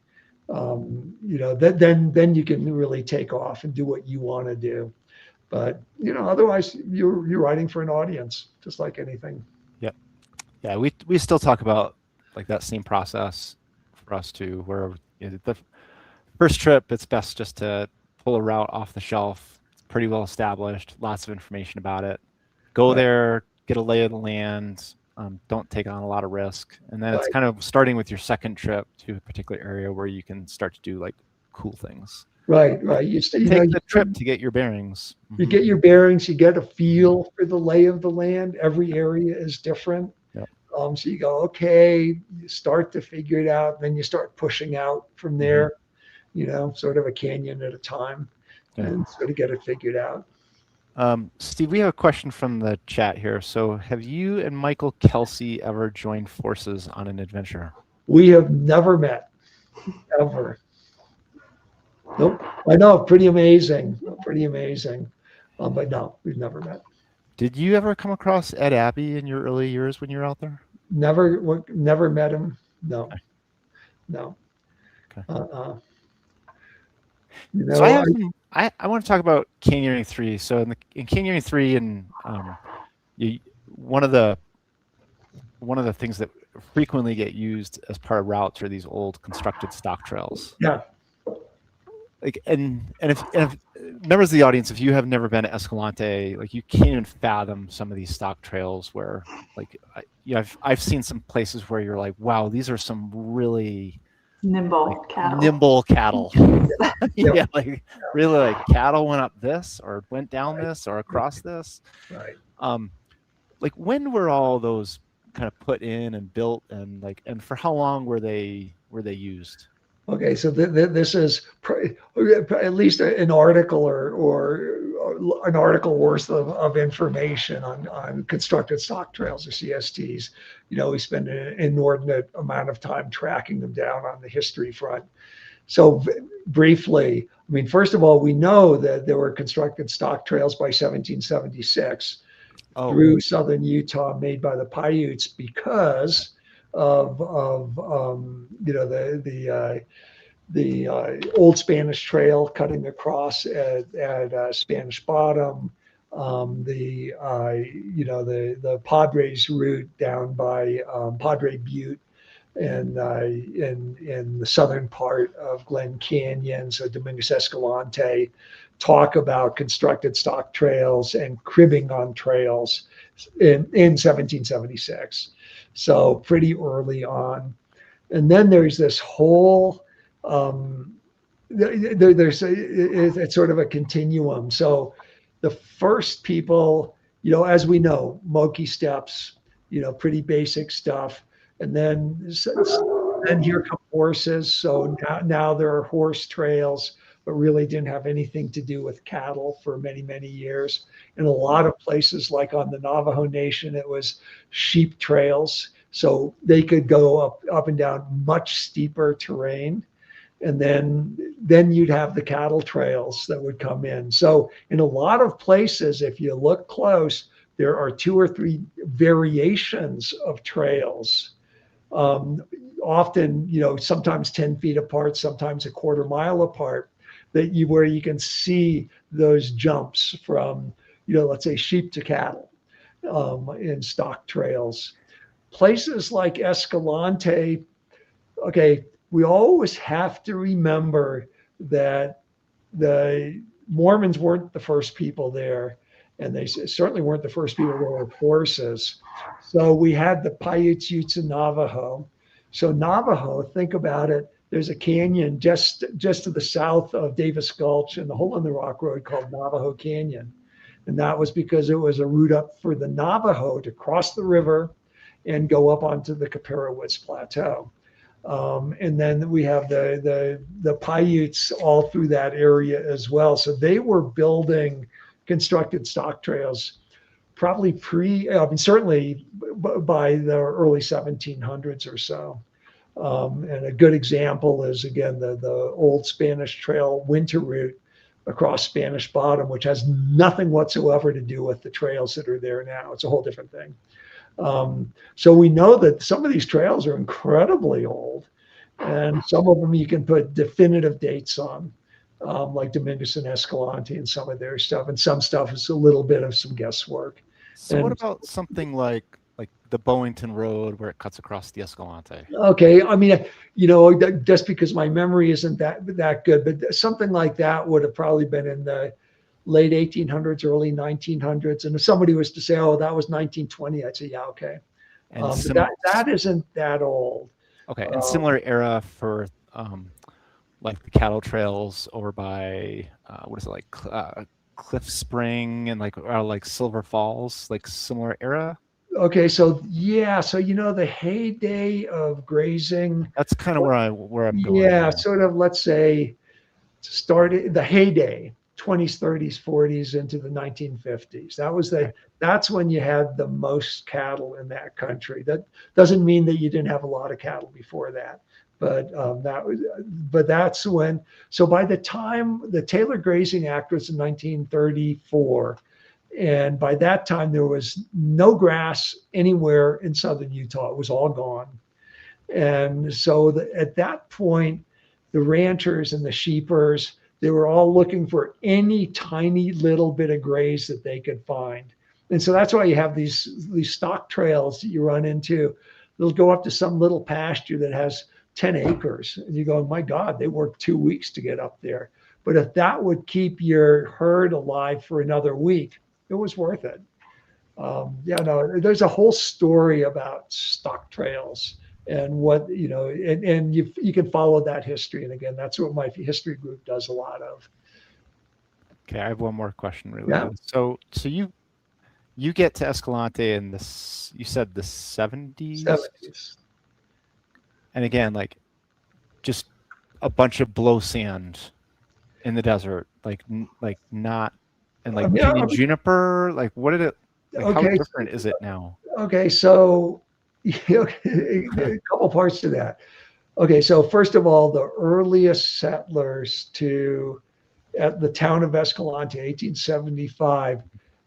You know, then you can really take off and do what you want to do. But you know, otherwise you're writing for an audience, just like anything. Yep. Yeah, we still talk about like that same process for us too, where the first trip, it's best just to pull a route off the shelf. It's pretty well established, lots of information about it. Go Right. there, get a lay of the land. Don't take on a lot of risk. And then it's Right. kind of starting with your second trip to a particular area where you can start to do like cool things. Right. You know, Take the trip to get your bearings. you get your bearings, you get a feel for the lay of the land. Every area is different. Yep. So you go, okay, you start to figure it out, then you start pushing out from there, you know, sort of a canyon at a time, and sort of get it figured out. Steve, we have a question from the chat here. So have you and Michael Kelsey ever joined forces on an adventure? We have never met, ever. Nope. I know, pretty amazing, but no, we've never met. Did you ever come across Ed Abbey in your early years when you were out there? Never met him. No, Okay. no. Okay. You know, so I want to talk about Canyoneering 3. So in Canyoneering 3, and one of the things that frequently get used as part of routes are these old constructed stock trails. Yeah. Like and if members of the audience, if you have never been to Escalante, like you can't even fathom some of these stock trails where, like, I've seen some places where you're like, wow, these are some really nimble cattle. Yeah, like really, like cattle went up this or went down this or across this. Right. Like when were all those kind of put in and built, and for how long were they used? Okay, so this is at least an article or an article worth of information on constructed stock trails or CSTs. You know, we spend an inordinate amount of time tracking them down on the history front. So briefly, I mean, first of all, we know that there were constructed stock trails by 1776 through southern Utah made by the Paiutes because of you know, the old Spanish Trail cutting across at Spanish Bottom, you know, the Padres route down by Padre Butte, and in the southern part of Glen Canyon, so Dominguez Escalante, talk about constructed stock trails and cribbing on trails in 1776. So pretty early on. And then there's this whole, it's sort of a continuum. So the first people, you know, as we know, Moki steps, you know, pretty basic stuff. And then here come horses. So now there are horse trails, but really didn't have anything to do with cattle for many, many years. In a lot of places, like on the Navajo Nation, it was sheep trails. So they could go up and down much steeper terrain. And then you'd have the cattle trails that would come in. So in a lot of places, if you look close, there are 2 or 3 variations of trails. Often, you know, sometimes 10 feet apart, sometimes a quarter mile apart, where you can see those jumps from, you know, let's say sheep to cattle in stock trails. Places like Escalante, okay, we always have to remember that Mormons weren't the first people there, and they certainly weren't the first people there with horses. So we had the Paiutes, Utes, and Navajo. So Navajo, think about it. There's a canyon just to the south of Davis Gulch and the Hole in the Rock Road called Navajo Canyon. And that was because it was a route up for the Navajo to cross the river and go up onto the Capara Plateau. And then we have the Paiutes all through that area as well. So they were building constructed stock trails probably certainly by the early 1700s or so. And a good example is, again, the old Spanish Trail winter route across Spanish Bottom, which has nothing whatsoever to do with the trails that are there now. It's a whole different thing. So we know that some of these trails are incredibly old, and some of them you can put definitive dates on, like Dominguez and Escalante and some of their stuff, and some stuff is a little bit of some guesswork. So what about something like the Bowington Road where it cuts across the Escalante? Okay, I mean, just because my memory isn't that good, but something like that would have probably been in the late 1800s, early 1900s. And if somebody was to say, "Oh, that was 1920," I'd say, "Yeah, okay." And that isn't that old. Okay, and similar era for like the cattle trails over by what is it, like Cliff Spring and like Silver Falls, like similar era. Okay, so yeah, so the heyday of grazing. That's kind of where I'm going. Yeah, sort of. Let's say started the heyday, 20s, 30s, 40s into the 1950s. That's when you had the most cattle in that country. That doesn't mean that you didn't have a lot of cattle before that, but that's when. So by the time the Taylor Grazing Act was in 1934. And by that time, there was no grass anywhere in southern Utah. It was all gone. And so at that point, the ranchers and the sheepers, they were all looking for any tiny little bit of graze that they could find. And so that's why you have these stock trails that you run into. They'll go up to some little pasture that has 10 acres. And you go, my God, they worked 2 weeks to get up there. But if that would keep your herd alive for another week, it was worth it. There's a whole story about stock trails and what, and you can follow that history. And again, that's what my history group does a lot of. Okay, I have one more question really. Yeah. So you get to Escalante in this, you said the 70s? 70s. And again, like just a bunch of blow sand in the desert, like not. And like Canyon juniper, like what did it? Like how different is it now? Okay, so a couple parts to that. Okay, so first of all, the earliest settlers at the town of Escalante, 1875,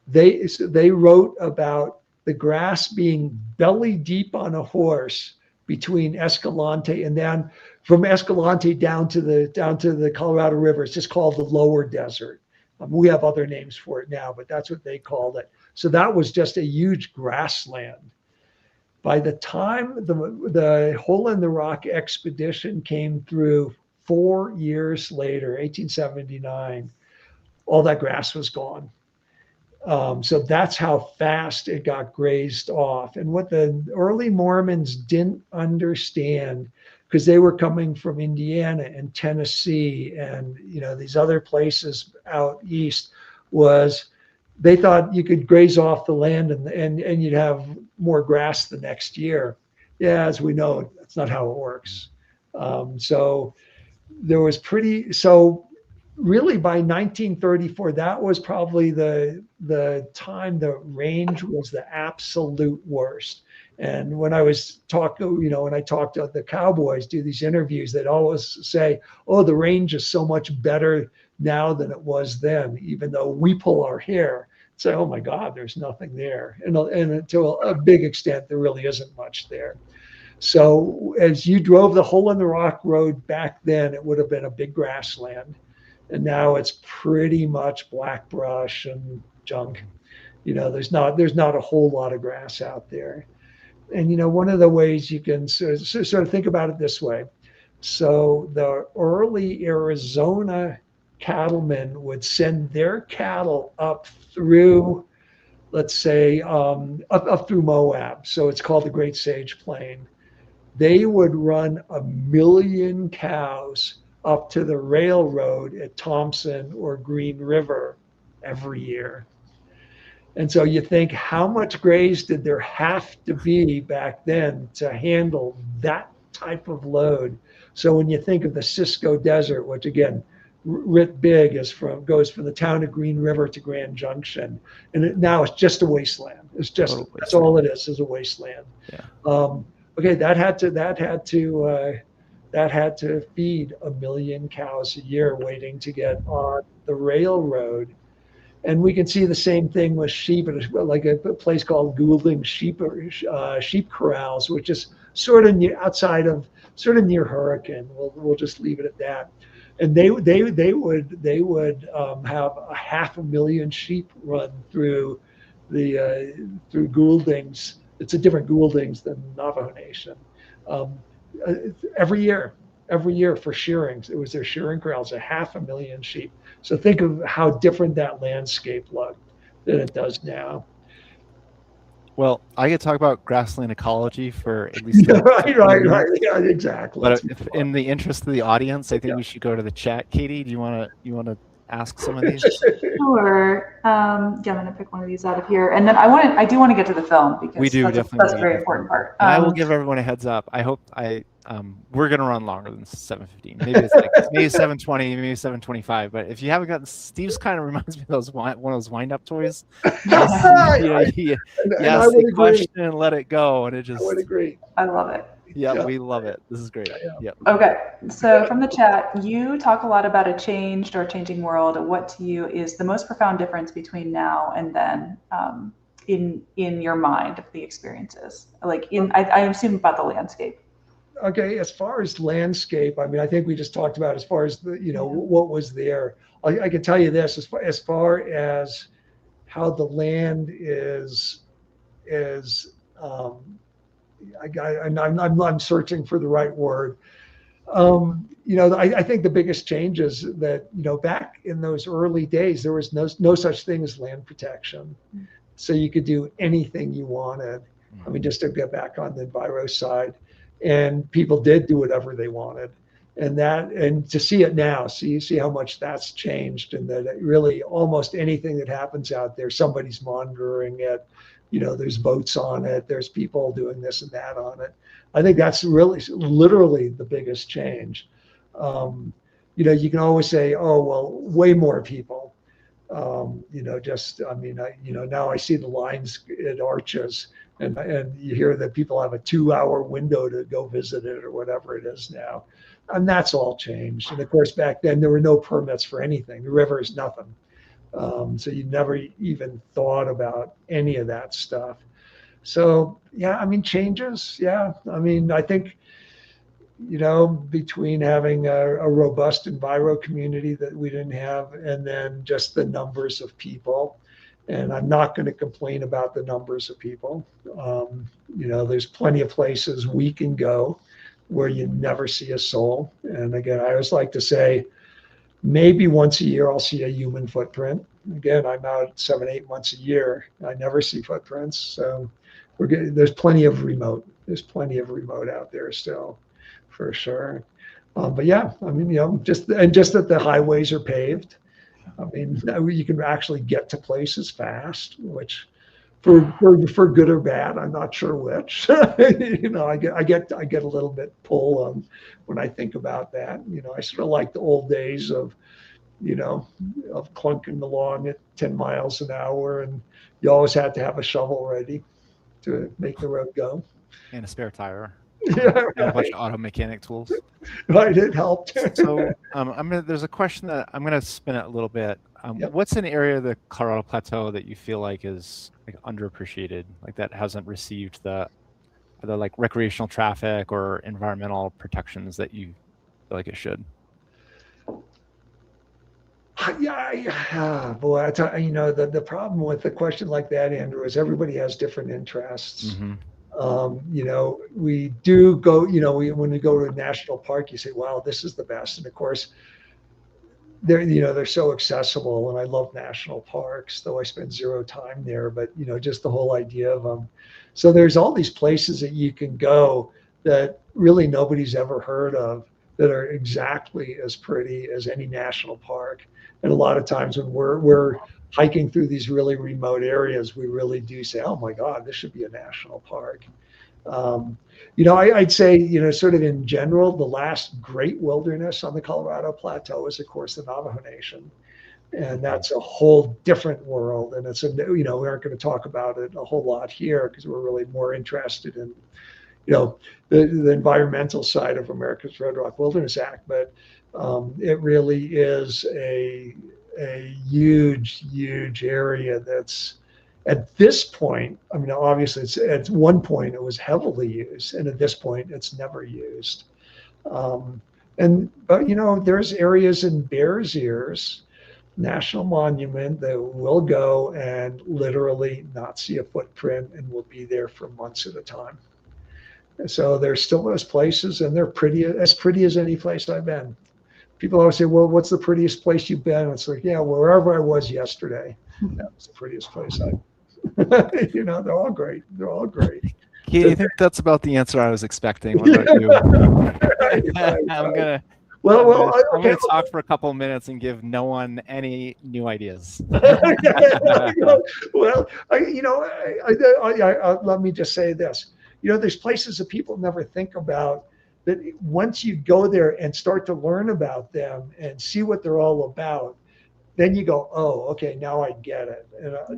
they wrote about the grass being belly deep on a horse between Escalante and then from Escalante down to the Colorado River. It's just called the Lower Desert. We have other names for it now, but that's what they called it. So that was just a huge grassland. By the time the Hole in the Rock expedition came through 4 years later, 1879, all that grass was gone. So that's how fast it got grazed off. And what the early Mormons didn't understand, because they were coming from Indiana and Tennessee and these other places out east, was they thought you could graze off the land and you'd have more grass the next year. Yeah, as we know, that's not how it works. So there was really by 1934, that was probably the time the range was the absolute worst. And when I was when I talked to the cowboys, do these interviews, they'd always say, "Oh, the range is so much better now than it was then," even though we pull our hair, say, "Oh my God, there's nothing there." And to a big extent, there really isn't much there. So as you drove the Hole in the Rock Road back then, it would have been a big grassland. And now it's pretty much black brush and junk. There's not a whole lot of grass out there. And one of the ways you can sort of think about it this way. So the early Arizona cattlemen would send their cattle up through, let's say, up through Moab. So it's called the Great Sage Plain. They would run 1,000,000 cows up to the railroad at Thompson or Green River every year. And so you think, how much graze did there have to be back then to handle that type of load? So when you think of the Cisco Desert, which again, writ big goes from the town of Green River to Grand Junction, and now it's just a wasteland. It's just that's all it is a wasteland. Yeah. Okay, that had to feed 1,000,000 cows a year waiting to get on the railroad. And we can see the same thing with sheep, like a place called Goulding Sheep Corrals, which is sort of near Hurricane. We'll just leave it at that. And they would have 500,000 sheep run through through Gouldings. It's a different Gouldings than Navajo Nation. Every year for shearings. It was their shearing corrals, 500,000 sheep. So think of how different that landscape looked than it does now. Well, I could talk about grassland ecology for at least right. Yeah, exactly. But if, in the interest of the audience, I think we should go to the chat. Katie, do you want to ask some of these? Sure. I'm gonna pick one of these out of here, and then I do want to get to the film because we do that's a very important part. And I will give everyone a heads up. I hope we're gonna run longer than 7:15. Maybe it's maybe 7:20, maybe 7:25. But if you haven't gotten, Steve's kind of reminds me of one of those wind-up toys. You ask the question and let it go, and it just. I would agree. I love it. Yeah, we love it. This is great. Yeah. Okay, so from the chat, you talk a lot about a changed or changing world. What to you is the most profound difference between now and then, in your mind of the experiences? Like I assume about the landscape. Okay, as far as landscape, I mean, I think we just talked about as far as what was there. I can tell you this, as far as how the land is. I'm searching for the right word. I think the biggest change is that back in those early days there was no such thing as land protection, so you could do anything you wanted. I mean, just to get back on the enviro side, and people did do whatever they wanted, and to see it now, see how much that's changed, and that really almost anything that happens out there, somebody's monitoring it. There's boats on it. There's people doing this and that on it. I think that's really, literally the biggest change. You can always say, oh, well, way more people. Now I see the lines at Arches, and you hear that people have a 2-hour window to go visit it or whatever it is now. And that's all changed. And of course, back then there were no permits for anything. The river is nothing. So you never even thought about any of that stuff. So, yeah, I mean, changes. Yeah. I mean, I think, between having a robust enviro community that we didn't have, and then just the numbers of people. And I'm not going to complain about the numbers of people. There's plenty of places we can go where you never see a soul. And again, I always like to say, maybe once a year I'll see a human footprint. Again, I'm out 7-8 months a year. I never see footprints. So there's plenty of remote. There's plenty of remote out there still, for sure. But yeah, I mean, just that the highways are paved. I mean, you can actually get to places fast, which for good or bad, I'm not sure which. I get a little bit pull when I think about that. I sort of like the old days of clunking along at 10 miles an hour, and you always had to have a shovel ready to make the road go. And a spare tire. Yeah, right. And a bunch of auto mechanic tools. Right, it helped. So there's a question that I'm going to spin it a little bit. Yep. What's an area of the Colorado Plateau that you feel like is underappreciated, like that hasn't received the like recreational traffic or environmental protections that you feel like it should? Yeah, boy, I tell you, the problem with a question like that, Andrew, is everybody has different interests. Mm-hmm. We do go, when we go to a national park, you say, wow, this is the best. And of course, they're so accessible, and I love national parks, though I spend zero time there. But just the whole idea of them. So there's all these places that you can go that really nobody's ever heard of that are exactly as pretty as any national park. And a lot of times when we're hiking through these really remote areas, we really do say, "Oh my God, this should be a national park." Um, I'd say, sort of in general, the last great wilderness on the Colorado Plateau is, of course, the Navajo Nation. And that's a whole different world. And we aren't going to talk about it a whole lot here because we're really more interested in, the environmental side of America's Red Rock Wilderness Act. But it really is a huge, huge area that's, at this point, I mean, obviously, at one point it was heavily used, and at this point, it's never used. But there's areas in Bears Ears National Monument that will go and literally not see a footprint, and will be there for months at a time. So there's still those places, and they're as pretty as any place I've been. People always say, "Well, what's the prettiest place you've been?" It's like, yeah, wherever I was yesterday, that was the prettiest place I've they're all great. They're all great. Katie, I think that's about the answer I was expecting. What about you? I'm gonna talk for a couple of minutes and give no one any new ideas. Well, let me just say this. There's places that people never think about, that once you go there and start to learn about them and see what they're all about, then you go, "Oh, okay, now I get it." And I'll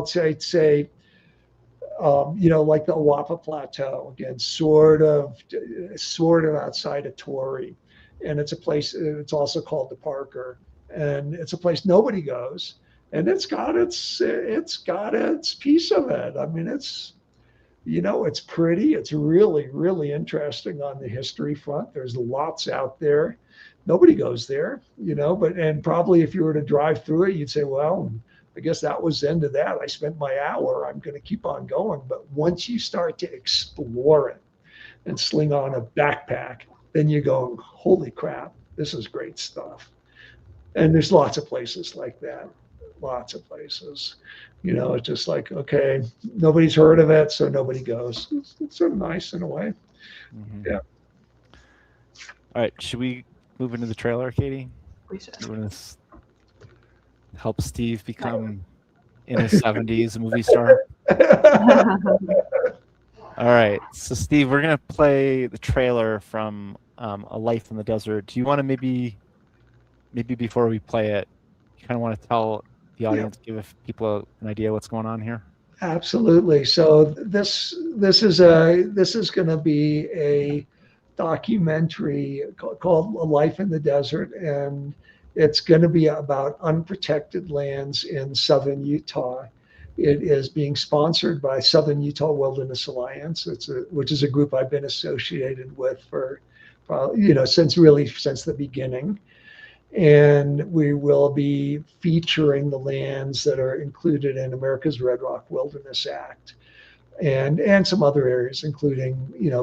say, like the Awapa Plateau, again, sort of outside of Torrey, and it's a place. It's also called the Parker, and it's a place nobody goes, and it's got its piece of it. I mean, it's pretty. It's really, really interesting on the history front. There's lots out there. Nobody goes there, and probably if you were to drive through it, you'd say, "Well, I guess that was the end of that. I spent my hour. I'm going to keep on going." But once you start to explore it and sling on a backpack, then you go, "Holy crap, this is great stuff." And there's lots of places like that. Lots of places. It's just like, okay, nobody's heard of it, so nobody goes. It's sort of nice in a way. Mm-hmm. Yeah. All right. Should we move into the trailer, Katie? We should. Help Steve become in his 70s a movie star. All right, so Steve, we're gonna play the trailer from A Life in the Desert. Do you want to maybe before we play it, you kind of want to tell the audience, give people an idea what's going on here? Absolutely. So this is going to be a documentary called A Life in the Desert, and it's going to be about unprotected lands in southern Utah. It is being sponsored by Southern Utah Wilderness Alliance, which is a group I've been associated with for since the beginning. And we will be featuring the lands that are included in America's Red Rock Wilderness Act, and some other areas, including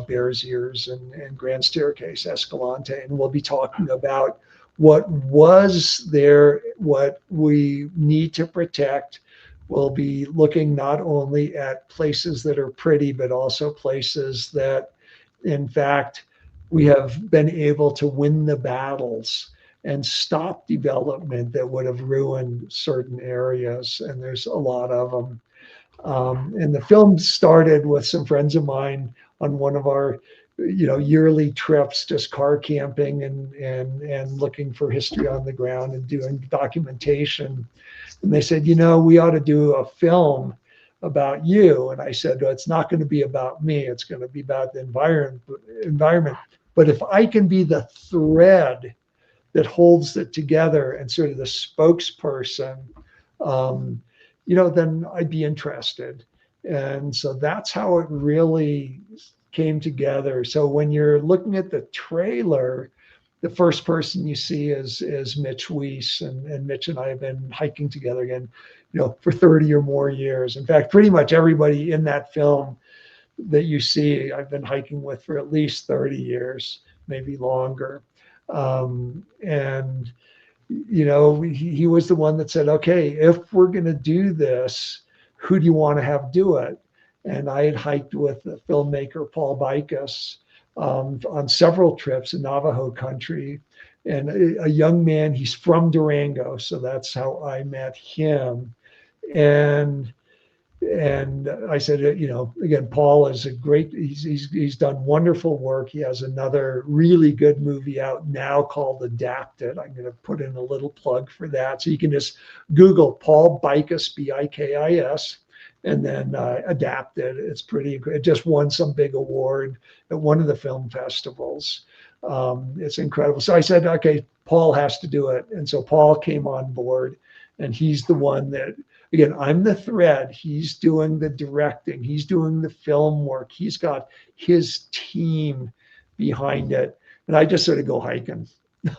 Bears Ears and Grand Staircase, Escalante. And we'll be talking about what was there, what we need to protect. We'll be looking not only at places that are pretty, but also places that, in fact, we have been able to win the battles and stop development that would have ruined certain areas. And there's a lot of them. And the film started with some friends of mine on one of our yearly trips, just car camping and looking for history on the ground and doing documentation. And they said, we ought to do a film about you. And I said, well, it's not going to be about me. It's going to be about the environment. But if I can be the thread that holds it together and sort of the spokesperson, then I'd be interested. And so that's how it really came together. So when you're looking at the trailer, the first person you see is Mitch Weiss, and Mitch and I have been hiking together again, for 30 or more years. In fact, pretty much everybody in that film that you see, I've been hiking with for at least 30 years, maybe longer. And he was the one that said, okay, if we're going to do this, who do you want to have do it? And I had hiked with the filmmaker Paul Bicus on several trips in Navajo country. And a young man, he's from Durango, so that's how I met him. And I said, again, Paul is he's done wonderful work. He has another really good movie out now called Adapted. I'm going to put in a little plug for that. So you can just Google Paul Bicus, Bikis, and then Adapted. It's pretty good. It just won some big award at one of the film festivals. It's incredible. So I said, okay, Paul has to do it. And so Paul came on board, and he's the one that, again, I'm the thread. He's doing the directing. He's doing the film work. He's got his team behind it. And I just sort of go hiking.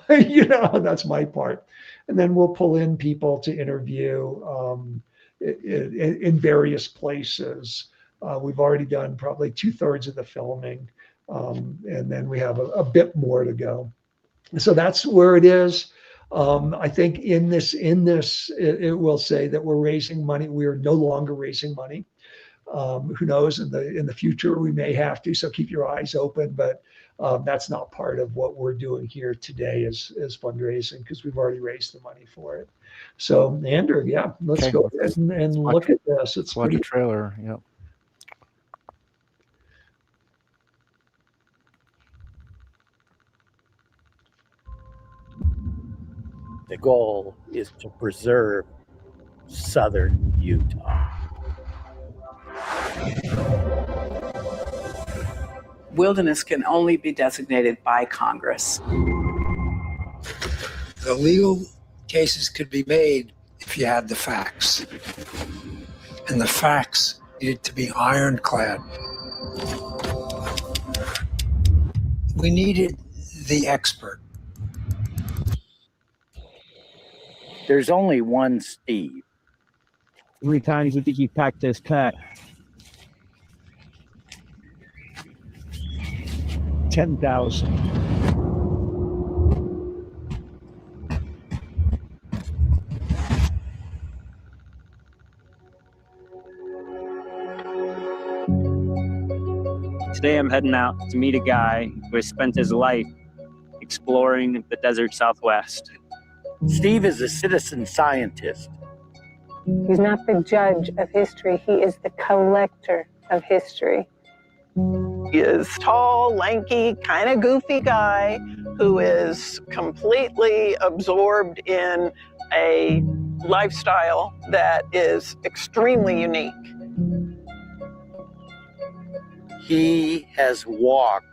That's my part. And then we'll pull in people to interview in various places. We've already done probably 2/3 of the filming. And then we have a bit more to go. So that's where it is. I think in this, it will say that we're raising money. We are no longer raising money. Who knows? In the future, we may have to. So keep your eyes open. But that's not part of what we're doing here today is fundraising, because we've already raised the money for it. So Andrew, yeah, let's go ahead and look at this. It's watch a trailer. Yep. The goal is to preserve southern Utah. Wilderness can only be designated by Congress. The legal cases could be made if you had the facts. And the facts needed to be ironclad. We needed the expert. There's only one Steve. How many times do you think you packed this pack? 10,000. Today I'm heading out to meet a guy who has spent his life exploring the desert Southwest. Steve is a citizen scientist. He's not the judge of history. He is the collector of history. He is tall, lanky, kind of goofy guy who is completely absorbed in a lifestyle that is extremely unique. He has walked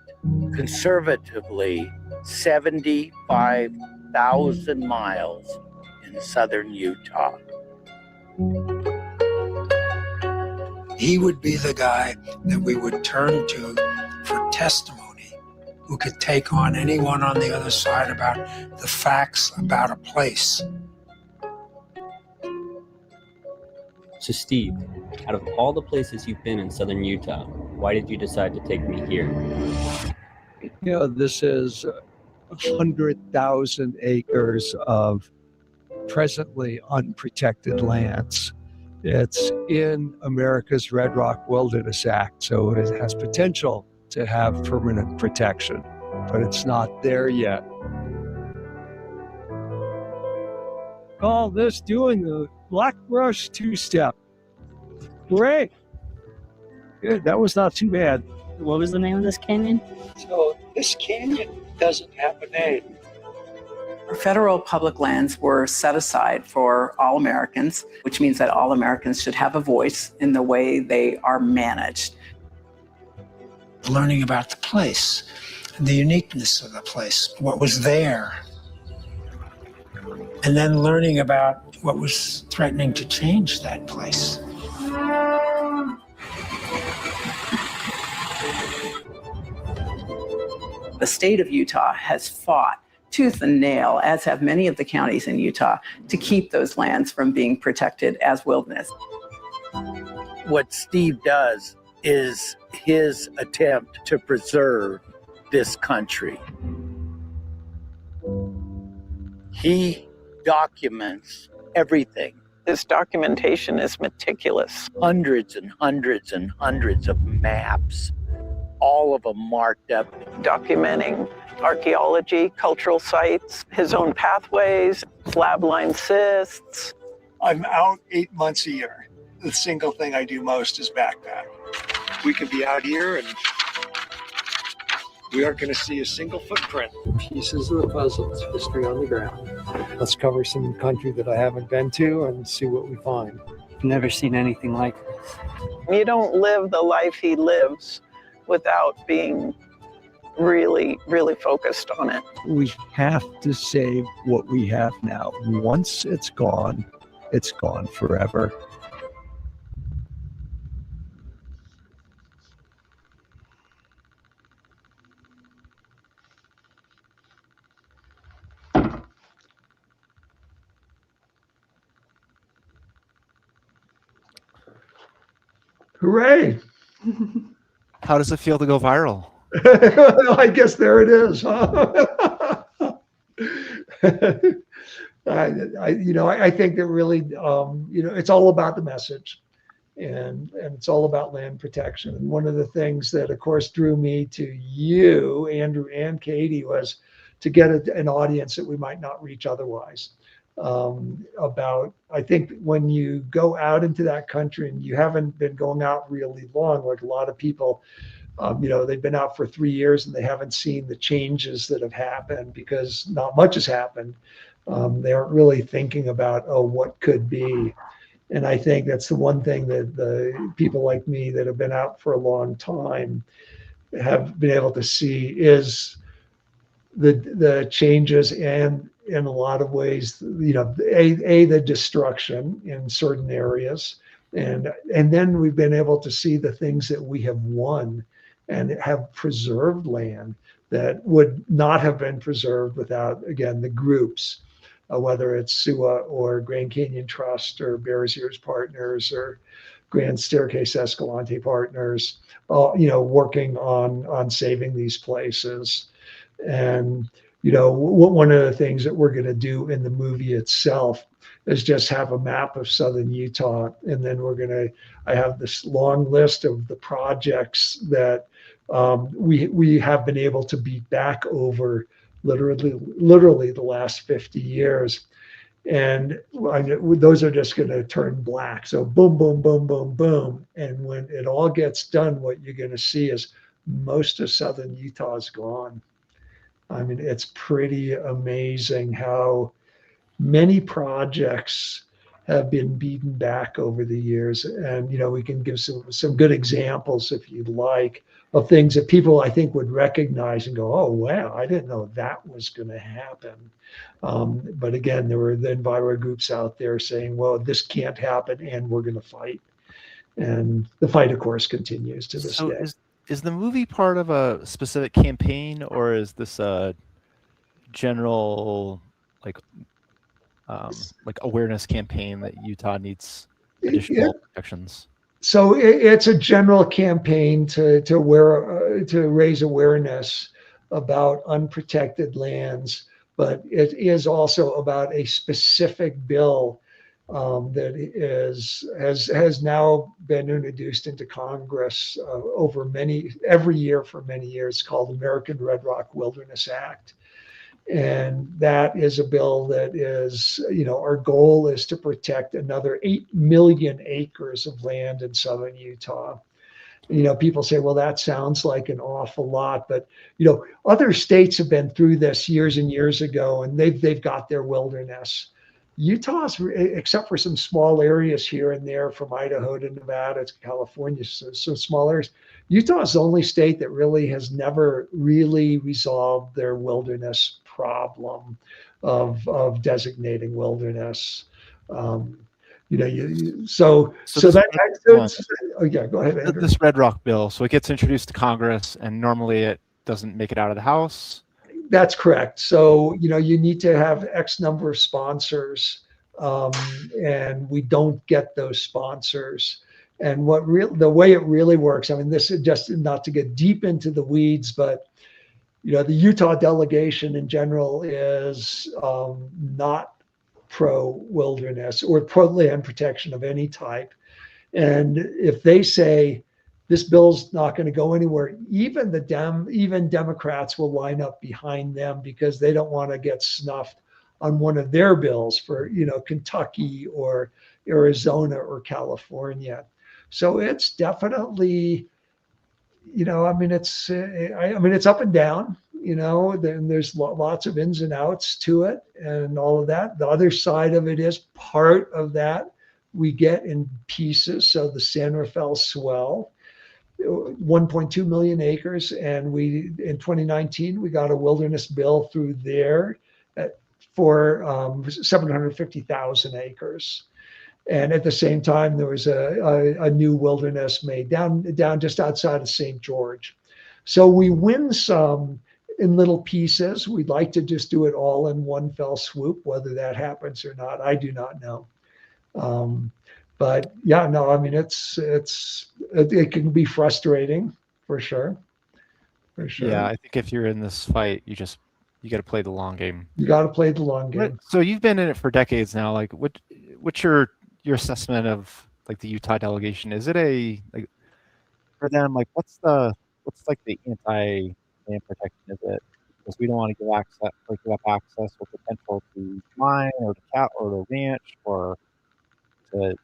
conservatively 75,000 miles in southern Utah. He would be the guy that we would turn to for testimony, who could take on anyone on the other side about the facts about a place. So Steve, out of all the places you've been in southern Utah, why did you decide to take me here? This is 100,000 acres of presently unprotected lands. It's in America's Red Rock Wilderness Act, so it has potential to have permanent protection, but it's not there yet. Call this doing the Black Brush two-step. Great. Good, that was not too bad. What was the name of this canyon? So this canyon doesn't have a name. Federal public lands were set aside for all Americans, which means that all Americans should have a voice in the way they are managed. Learning about the place, the uniqueness of the place, what was there. And then learning about what was threatening to change that place. The state of Utah has fought tooth and nail, as have many of the counties in Utah, to keep those lands from being protected as wilderness. What Steve does is his attempt to preserve this country. He documents everything. His documentation is meticulous. Hundreds and hundreds and hundreds of maps, all of them marked up. Documenting archaeology, cultural sites, his own pathways, slab line cysts. I'm out 8 months a year. The single thing I do most is backpack. We could be out here and we aren't going to see a single footprint. Pieces of the puzzle, it's history on the ground. Let's cover some country that I haven't been to and see what we find. Never seen anything like this. You don't live the life he lives without being really, really focused on it. We have to save what we have now. Once it's gone forever. Hooray! How does it feel to go viral? I guess there it is. Huh? I think that really, it's all about the message, and it's all about land protection. And one of the things that, of course, drew me to you, Andrew and Katie, was to get an audience that we might not reach otherwise. I think when you go out into that country and you haven't been going out really long, like a lot of people, they've been out for 3 years and they haven't seen the changes that have happened because not much has happened. They aren't really thinking about, what could be. And I think that's the one thing that the people like me that have been out for a long time have been able to see is the changes, and in a lot of ways, the destruction in certain areas. And then we've been able to see the things that we have won and have preserved land that would not have been preserved without, again, the groups, whether it's SUA or Grand Canyon Trust or Bears Ears Partners or Grand Staircase Escalante Partners, working on saving these places. And, one of the things that we're going to do in the movie itself is just have a map of southern Utah. And then I have this long list of the projects that we have been able to beat back over literally the last 50 years. And those are just going to turn black. So boom, boom, boom, boom, boom. And when it all gets done, what you're going to see is most of southern Utah is gone. I mean, it's pretty amazing how many projects have been beaten back over the years. And, we can give some good examples, if you'd like, of things that people, I think, would recognize and go, oh, wow, I didn't know that was going to happen. But again, there were the enviro groups out there saying, well, this can't happen, and we're going to fight. And the fight, of course, continues to this day. Is the movie part of a specific campaign, or is this a general like awareness campaign that Utah needs additional protections? So it's a general campaign to raise awareness about unprotected lands, but it is also about a specific bill that has now been introduced into Congress every year for many years, called American Red Rock Wilderness Act. And that is a bill that is, our goal is to protect another 8 million acres of land in southern Utah. People say, well, that sounds like an awful lot, but other states have been through this years and years ago, and they've got their wilderness. Utah's, except for some small areas here and there, from Idaho to Nevada to California, so small areas, Utah is the only state that really has never really resolved their wilderness problem of designating wilderness. Oh yeah, go ahead, Andrew. This Red Rock bill, so it gets introduced to Congress, and normally it doesn't make it out of the House. That's correct. So, you need to have X number of sponsors, and we don't get those sponsors. And the way it really works, I mean, this is just not to get deep into the weeds, but the Utah delegation in general is not pro wilderness or pro land protection of any type. And if they say this bill's not going to go anywhere, even Democrats will line up behind them because they don't want to get snuffed on one of their bills for, Kentucky or Arizona or California. So it's definitely, it's up and down, then there's lots of ins and outs to it and all of that. The other side of it is part of that we get in pieces. So the San Rafael Swell, 1.2 million acres. And in 2019, we got a wilderness bill through there for 750,000 acres. And at the same time, there was a new wilderness made down just outside of St. George. So we win some in little pieces. We'd like to just do it all in one fell swoop. Whether that happens or not, I do not know. But yeah, no, I mean, it can be frustrating for sure. For sure. Yeah, I think if you're in this fight, you got to play the long game. You got to play the long game. So you've been in it for decades now. Like, what's your assessment of like the Utah delegation? Is it like for them, like what's like the anti-land protection? Is it because we don't want to give up access or potential to mine or to cat or to ranch or to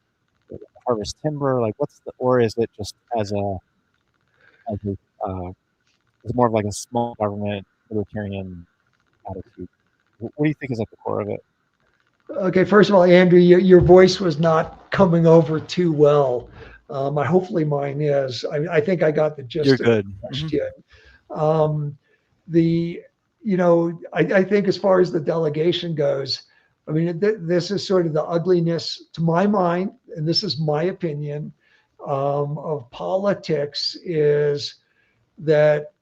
harvest timber? Like or is it just as it's more of like a small government libertarian attitude? What do you think is at the core of it? Okay, first of all, Andrew, your voice was not coming over too well. Hopefully mine is. I think I got the gist You're of good. the question. I think as far as the delegation goes, I mean, this is sort of the ugliness, to my mind, and this is my opinion, of politics, is that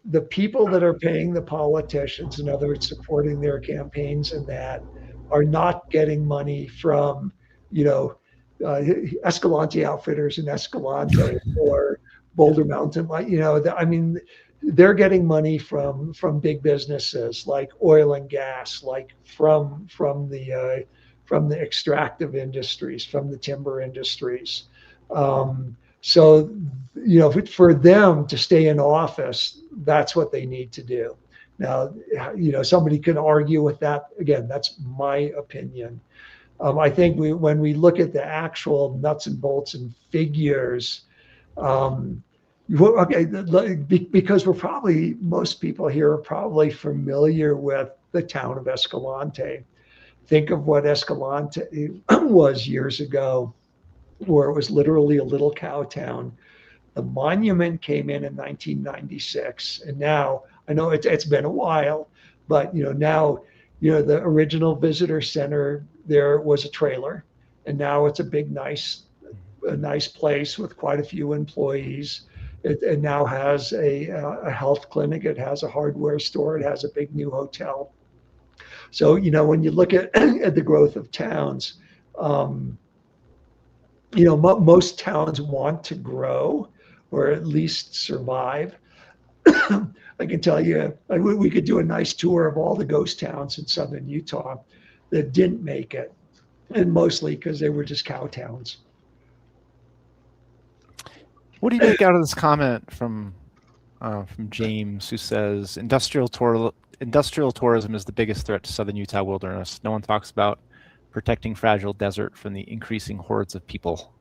the people that are paying the politicians, in other words, supporting their campaigns and that, are not getting money from, Escalante Outfitters in Escalante or Boulder Mountain. They're getting money from big businesses like oil and gas, like from the extractive industries, from the timber industries. So, for them to stay in office, that's what they need to do. Now, somebody can argue with that. Again, that's my opinion. I think when we look at the actual nuts and bolts and figures, because most people here are probably familiar with the town of Escalante. Think of what Escalante was years ago, where it was literally a little cow town. The monument came in 1996, and now I know it's been a while, but now the original visitor center there was a trailer, and now it's a big nice place with quite a few employees. It now has a health clinic. It has a hardware store. It has a big new hotel. So when you look at the growth of towns, most towns want to grow or at least survive. I can tell you, we could do a nice tour of all the ghost towns in southern Utah that didn't make it, and mostly because they were just cow towns. What do you make out of this comment from James, who says industrial tourism is the biggest threat to southern Utah wilderness? No one talks about protecting fragile desert from the increasing hordes of people.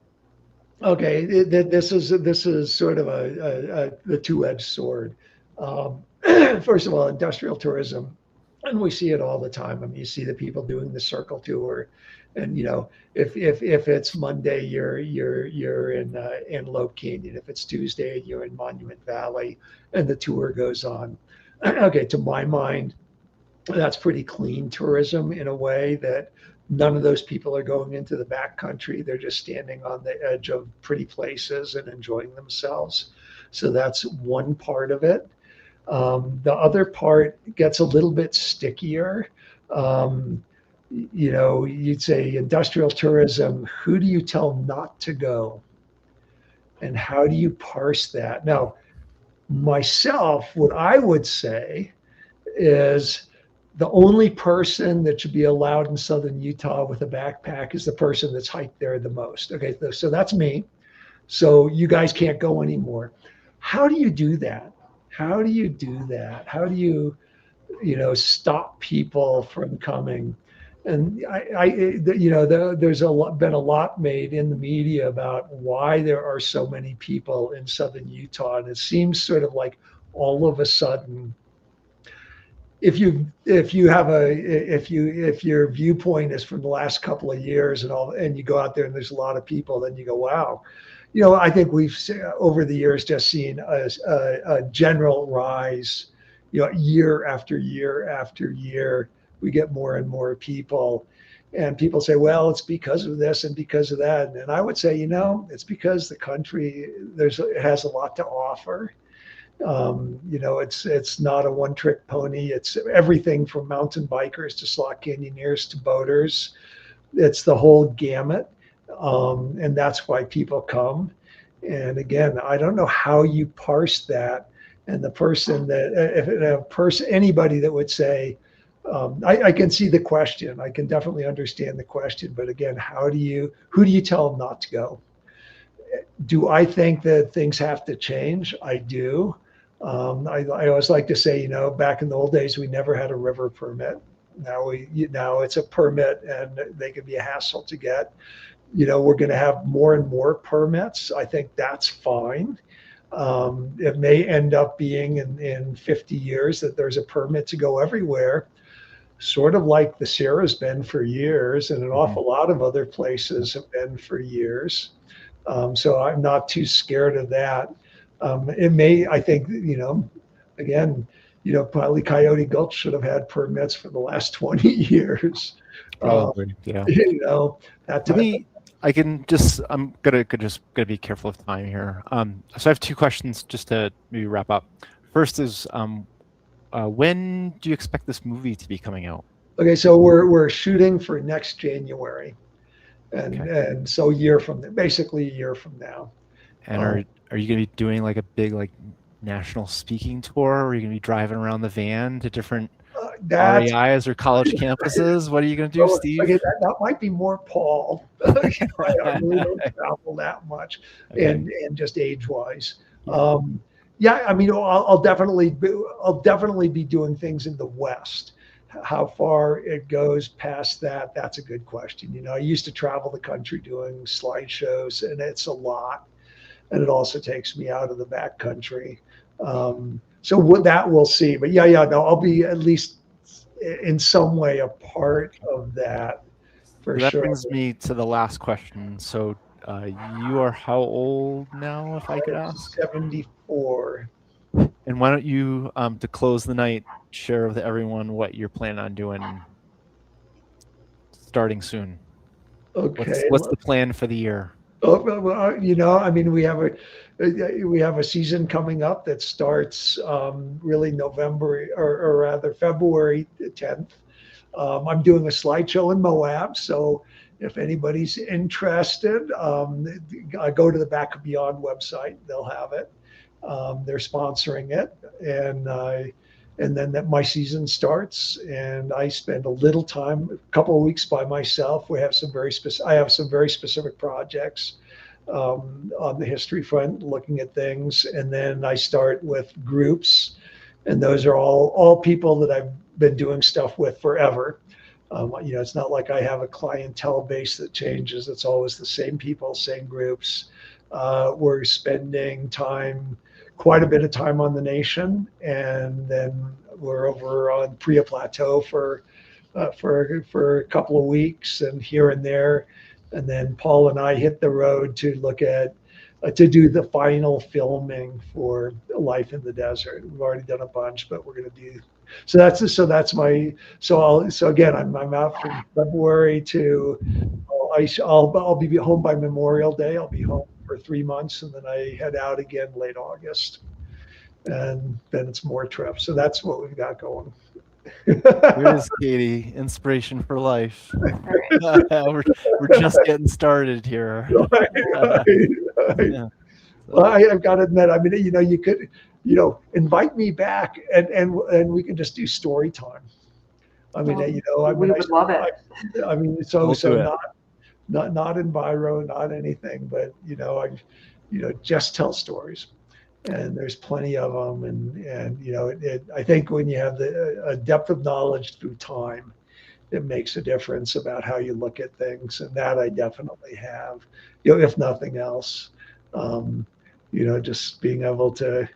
Okay, this is sort of the two-edged sword. First of all, industrial tourism, and we see it all the time. I mean, you see the people doing the circle tour, and if it's Monday, you're in Antelope Canyon. If it's Tuesday, you're in Monument Valley, and the tour goes on. Okay, to my mind, that's pretty clean tourism in a way that none of those people are going into the backcountry. They're just standing on the edge of pretty places and enjoying themselves. So that's one part of it. The other part gets a little bit stickier. You'd say industrial tourism, who do you tell not to go? And how do you parse that? Now, Myself, what I would say is the only person that should be allowed in southern Utah with a backpack is the person that's hiked there the most. Okay, so that's me. So you guys can't go anymore. How do you do that? How do you do that? How do you, stop people from coming? And there's been a lot made in the media about why there are so many people in southern Utah, and it seems sort of like all of a sudden, if your viewpoint is from the last couple of years and you go out there and there's a lot of people, then you go, wow. I think we've over the years just seen a general rise, year after year after year. We get more and more people, and people say, well, it's because of this and because of that. And I would say, it's because the country it has a lot to offer. It's not a one-trick pony. It's everything from mountain bikers to slot canyoneers to boaters. It's the whole gamut. And that's why people come. And again, I don't know how you parse that. And the person anybody that would say, I can see the question. I can definitely understand the question. But again, who do you tell them not to go? Do I think that things have to change? I do. I always like to say, back in the old days, we never had a river permit. Now it's a permit, and they can be a hassle to get. We're going to have more and more permits. I think that's fine. It may end up being in 50 years that there's a permit to go everywhere, sort of like the Sierra's been for years, and an awful lot of other places have been for years. So I'm not too scared of that. I think, again, probably Coyote Gulch should have had permits for the last 20 years. Probably, yeah. That type I'm gonna be careful of time here. So I have two questions just to maybe wrap up. First is, when do you expect this movie to be coming out? Okay, so we're shooting for next January, and so basically a year from now. And are you gonna be doing like a big national speaking tour? Or are you gonna be driving around the van to different REIs or college campuses? What are you gonna do, Steve? Okay, that might be more Paul. I really don't travel that much, and just age-wise. Yeah, I mean, I'll definitely be doing things in the West. How far it goes past that, that's a good question. I used to travel the country doing slideshows, and it's a lot, and it also takes me out of the back country. So that we'll see. But I'll be at least in some way a part of that for sure. That brings me to the last question. So you are how old now, if I could ask? 74. And why don't you, to close the night, share with everyone what you're planning on doing starting soon? Okay. What's the plan for the year? Oh, well, I mean, we have a season coming up that starts really November or rather February 10th. I'm doing a slideshow in Moab, so if anybody's interested, go to the Back of Beyond website. They'll have it. They're sponsoring it, and then my season starts, and I spend a little time, a couple of weeks by myself. I have some very specific projects on the history front, looking at things, and then I start with groups, and those are all people that I've been doing stuff with forever. It's not like I have a clientele base that changes. It's always the same people, same groups. We're spending quite a bit of time on the nation, and then we're over on Plateau for a couple of weeks and here and there, and then Paul and I hit the road to look at to do the final filming for Life in the Desert. We've already done a bunch, but we're going to do again, I'm out from February to I'll be home by Memorial Day. I'll be home for 3 months, and then I head out again late August, and then it's more trips. So that's what we've got going. Here's Katie, inspiration for life. We're just getting started here. Right. Yeah. Well, I've got to admit, I mean, you could, invite me back and we can just do story time. I mean, we would love it. I mean, We'll do it. not enviro, not anything, but just tell stories, and there's plenty of them, and I think when you have a depth of knowledge through time, it makes a difference about how you look at things, and that I definitely have, if nothing else, just being able to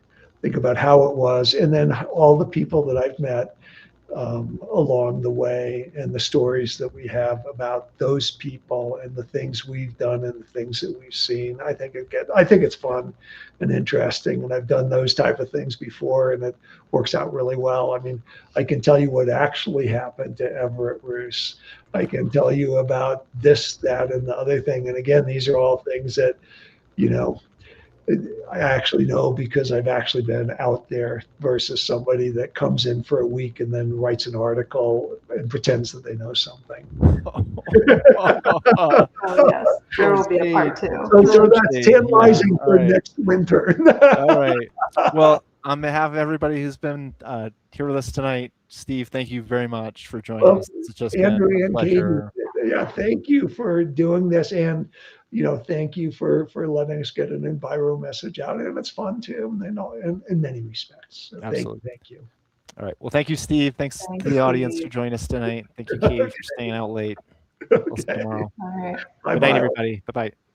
think about how it was, and then all the people that I've met along the way, and the stories that we have about those people and the things we've done and the things that we've seen. I think it's fun and interesting, and I've done those type of things before, and it works out really well. I mean, I can tell you what actually happened to Everett Roos. I can tell you about this, that, and the other thing. And again, these are all things that I actually know because I've actually been out there, versus somebody that comes in for a week and then writes an article and pretends that they know something. Oh, yes, there will be a part 2. So that's tantalizing for next winter. All right. Well, on behalf of everybody who's been here with us tonight, Steve, thank you very much for joining us. It's just Andrew been a and pleasure. Katie, thank you for doing this, and thank you for letting us get an enviro message out, and it's fun too, in many respects. So Absolutely. Thank you. All right. Well, thank you, Steve. Thanks to the audience for joining us tonight. Thank you, Katie, for staying out late. We'll see you tomorrow. All right. Good night, everybody. Bye-bye.